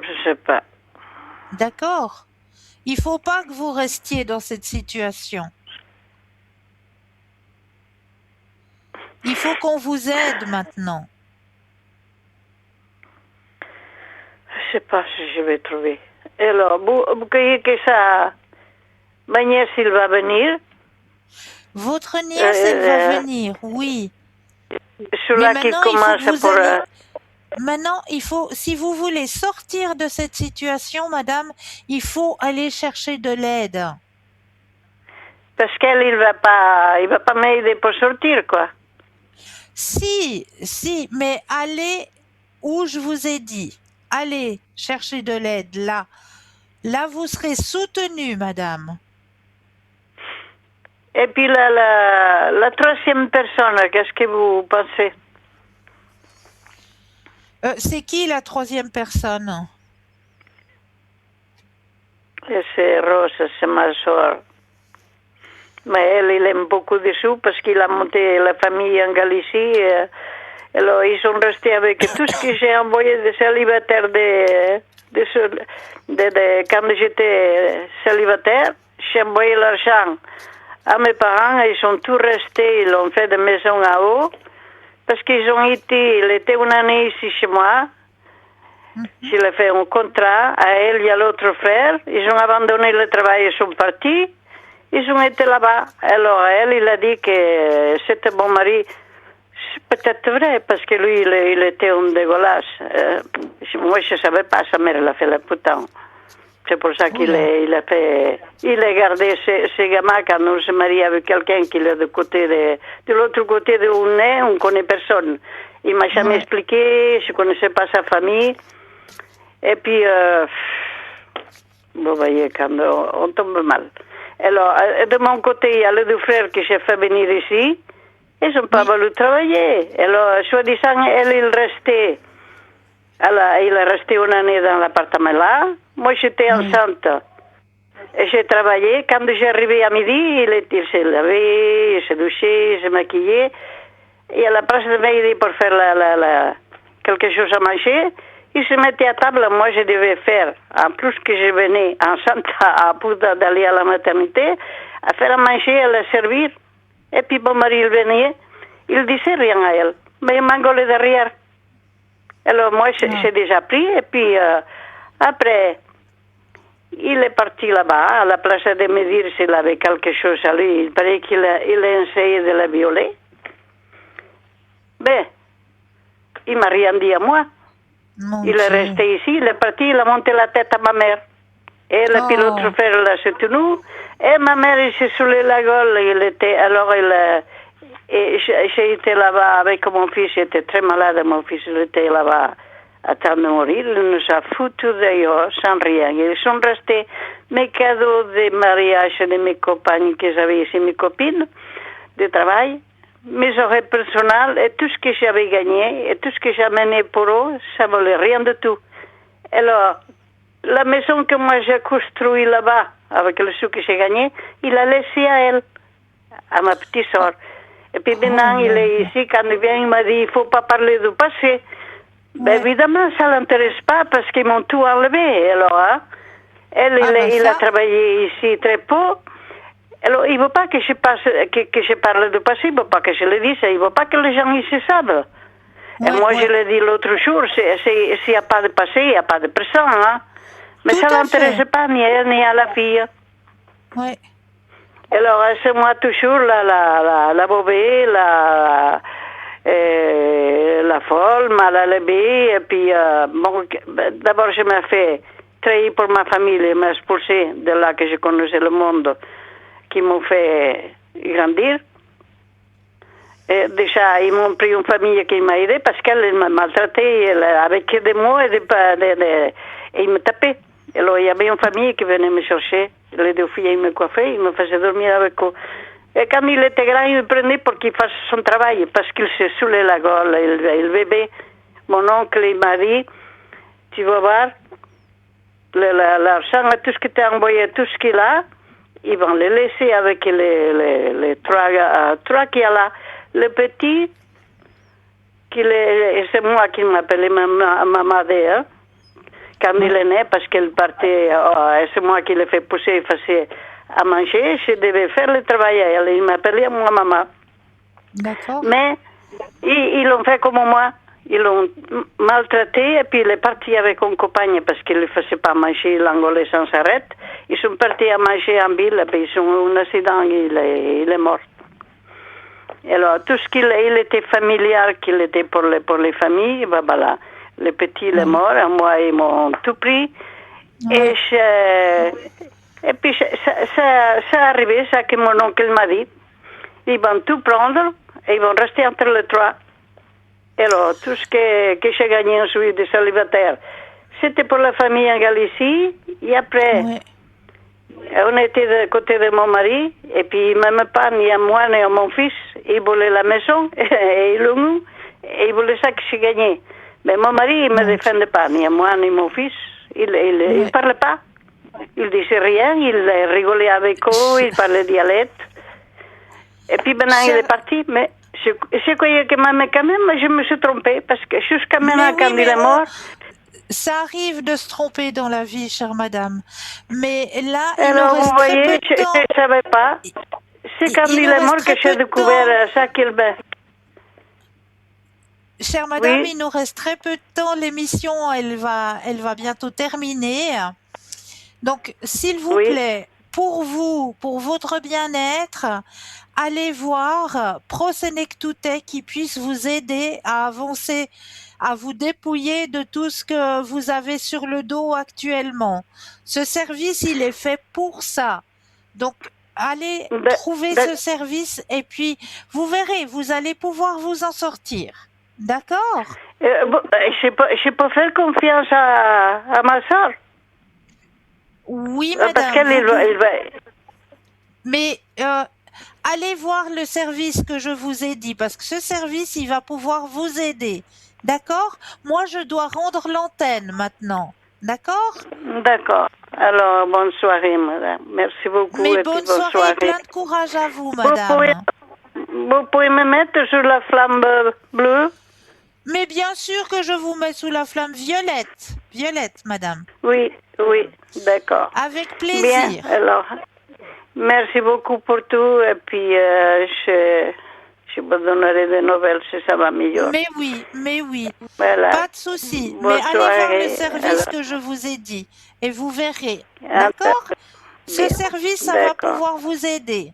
je sais pas. D'accord? Il faut pas que vous restiez dans cette situation. Il faut qu'on vous aide maintenant. Je sais pas si je vais trouver. Et alors, vous croyez que ma nièce, il va venir? Votre nièce, elle va venir, oui. Celui-là Mais qui maintenant, il faut commence que vous pour... alliez... Maintenant, il faut, si vous voulez sortir de cette situation, madame, il faut aller chercher de l'aide. Parce qu'elle, il va pas m'aider pour sortir, quoi. Si, mais allez où je vous ai dit. Allez chercher de l'aide, là. Là, vous serez soutenue, madame. Et puis la troisième personne, qu'est-ce que vous pensez? C'est qui la troisième personne? Et c'est Rose, c'est ma soeur. Mais elle, il aime beaucoup de sous parce qu'il a monté la famille en Galicie. Alors, ils sont restés avec tout ce que j'ai envoyé de célibataire quand j'étais célibataire. J'ai envoyé l'argent à mes parents. Ils sont tous restés. Ils ont fait des maisons à eau. Parce qu'ils ont été, il était une année ici chez moi. Je l'ai fait un contrat à elle et à l'autre frère. Ils ont abandonné le travail et sont partis. Ils ont été là-bas. Alors, elle, il a dit que c'était mon mari. C'est peut-être vrai, parce que lui, il était un dégueulasse. Moi, je ne savais pas, sa mère, elle a fait la putain. C'est pour ça qu'il il a gardé ses gamins quand on se marie avec quelqu'un qui est de l'autre côté de un nez, on ne connaît personne. Il m'a jamais expliqué, je ne connaissais pas sa famille. Et puis, vous voyez, quand on tombe mal. Alors, de mon côté, il y a les deux frères que j'ai fait venir ici. Ils n'ont pas voulu travailler. Alors, soi-disant, elle, il restait. Alors, il est resté une année dans l'appartement là. Moi, j'étais enceinte. Et j'ai travaillé. Quand j'ai arrivé à midi, il s'est lavé, il s'est douché, il s'est maquillé. Et à la place de m'aider pour faire quelque chose à manger, il se mettait à table. Moi, je devais faire, en plus que je venais enceinte à Pouda d'aller à la maternité, à faire à manger, à la servir. Et puis mon mari, il venait, il disait rien à elle. Mais il m'engueulait derrière. Alors moi, j'ai déjà pris. Et puis après, il est parti là-bas, à la place de me dire s'il avait quelque chose à lui. Il paraît qu'il a essayé de la violer. Mais il m'a rien dit à moi. Il est resté ici, il est parti, il a monté la tête à ma mère. Et puis l'autre frère l'a soutenu. Et ma mère, il s'est saoulé la gueule. J'ai été là-bas avec mon fils, j'étais très malade, mon fils, il était là-bas à temps de mourir. Il nous a foutu d'ailleurs, sans rien. Ils sont restés mes cadeaux de mariage de mes compagnes que j'avais ici, mes copines de travail, mes horaires personnels et tout ce que j'avais gagné et tout ce que j'ai amené pour eux, ça ne valait rien du tout. Alors, la maison que moi j'ai construite là-bas, avec le sou que j'ai gagné, il a laissé à elle, à ma petite soeur. Et puis maintenant, il est ici, quand il vient, il m'a dit, il ne faut pas parler du passé. Ben, évidemment, ça ne l'intéresse pas parce qu'ils m'ont tout enlevé. Alors, il a travaillé ici très peu. Alors, il ne veut pas que je parle du passé, il ne veut pas que je le dise, il ne veut pas que les gens ils se savent. Et moi, je l'ai dit l'autre jour, s'il n'y a pas de passé, il n'y a pas de présent. Hein. Mais Tout ça à l'intéresse fait. pas ni à elle ni à la fille. Ouais. Alors, c'est moi toujours la bobée, la folle, mal élevée. Et puis, bon, d'abord, je m'ai fait trahir pour ma famille, ils m'ont expulsé de là que je connaissais le monde, qui m'ont fait grandir. Et déjà, ils m'ont pris une famille qui m'a aidé parce qu'elle m'a maltraité avec des mots et ils me tapaient. Alors, il y avait une famille qui venait me chercher. Les deux filles, ils me coiffaient, ils me faisaient dormir avec eux. Et quand il était grand, il me prenait pour qu'il fasse son travail parce qu'il se saoulait la gorge, le bébé. Mon oncle, il m'a dit, tu vas voir, l'argent, tout ce que tu as envoyé, tout ce qu'il a, ils vont le laisser avec les trois qu'il y a là. Le petit, c'est moi qui m'appelais maman hein, quand il est né, parce qu'elle partait, c'est moi qui l'ai fait pousser, il faisait à manger, je devais faire le travail à elle. Il m'appelait moi maman. D'accord. Mais ils l'ont fait comme moi. Ils l'ont maltraité et puis il est parti avec une compagne parce qu'il ne faisait pas manger l'angolais sans arrêt. Ils sont partis à manger en ville et puis ils ont eu un accident, il est mort. Alors, tout ce qu'il était familial, qu'il était pour les familles, ben voilà. Le petit, il est mort, et moi, ils m'ont tout pris. Et puis, ça arrivé, ça que mon oncle m'a dit. Ils vont tout prendre, et ils vont rester entre les trois. Alors, tout ce que j'ai gagné ensuite de célibataire, c'était pour la famille en Galicie, et après... Ouais. On était du côté de mon mari, et puis même pas ni à moi ni à mon fils. Il voulait la maison, et ils l'ont eu, et il voulait ça que j'ai gagné. Mais mon mari, il ne me défendait pas, ni à moi ni à mon fils. Il ne parlait pas. Il disait rien, il rigolait avec eux, il parlait dialecte. Et puis maintenant, il est parti, mais je croyais que même quand même, je me suis trompée, parce que jusqu'à maintenant, quand il est mort... Ça arrive de se tromper dans la vie, chère madame. Mais là, alors, il nous reste vous voyez, très peu de temps. Je ne savais pas. C'est quand il est mort que j'ai découvert ça qu'il me... Chère madame, Oui. il nous reste très peu de temps. L'émission, elle va bientôt terminer. Donc, s'il vous plaît, pour vous, pour votre bien-être, allez voir Prosenectute qui puisse vous aider à avancer, à vous dépouiller de tout ce que vous avez sur le dos actuellement. Ce service, il est fait pour ça. Donc, allez trouver ce service et puis vous verrez, vous allez pouvoir vous en sortir. D'accord? Je peux faire confiance à ma soeur. Oui, madame. Parce qu'elle va... Mais allez voir le service que je vous ai dit, parce que ce service, il va pouvoir vous aider. D'accord? Moi, je dois rendre l'antenne maintenant. D'accord? D'accord. Alors, bonne soirée, madame. Merci beaucoup. Mais et bonne puis bonne soirée et plein de courage à vous, madame. Vous pouvez me mettre sur la flamme bleue? Mais bien sûr que je vous mets sous la flamme violette. Violette, madame. Oui, d'accord. Avec plaisir. Bien, alors, merci beaucoup pour tout. Et puis, je vous donnerai des nouvelles si ça va mieux. Mais oui. Voilà. Pas de souci. Bonne mais allez soirée, voir le service que je vous ai dit. Et vous verrez. Ah, D'accord? Ce bien. service, ça va pouvoir vous aider.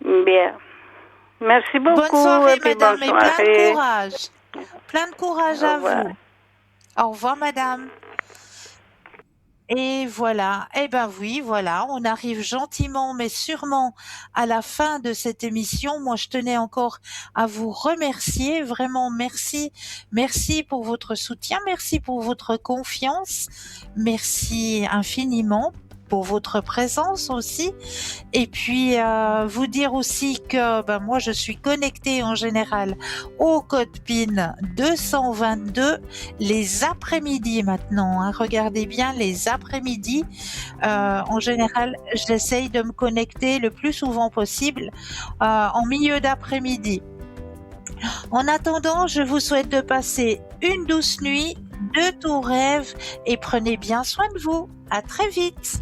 Bien. Merci beaucoup. Bonne soirée, et puis madame, bonne et plein soirée. de courage. Plein de courage à vous. Au revoir, madame. Et voilà. Eh ben oui, voilà. On arrive gentiment, mais sûrement à la fin de cette émission. Moi, je tenais encore à vous remercier. Vraiment, merci. Merci pour votre soutien. Merci pour votre confiance. Merci infiniment pour votre présence aussi. Et puis, vous dire aussi que moi, je suis connectée en général au code PIN 222 les après-midi maintenant. Hein. Regardez bien les après-midi. En général, j'essaye de me connecter le plus souvent possible en milieu d'après-midi. En attendant, je vous souhaite de passer une douce nuit, de tout rêve et prenez bien soin de vous. À très vite.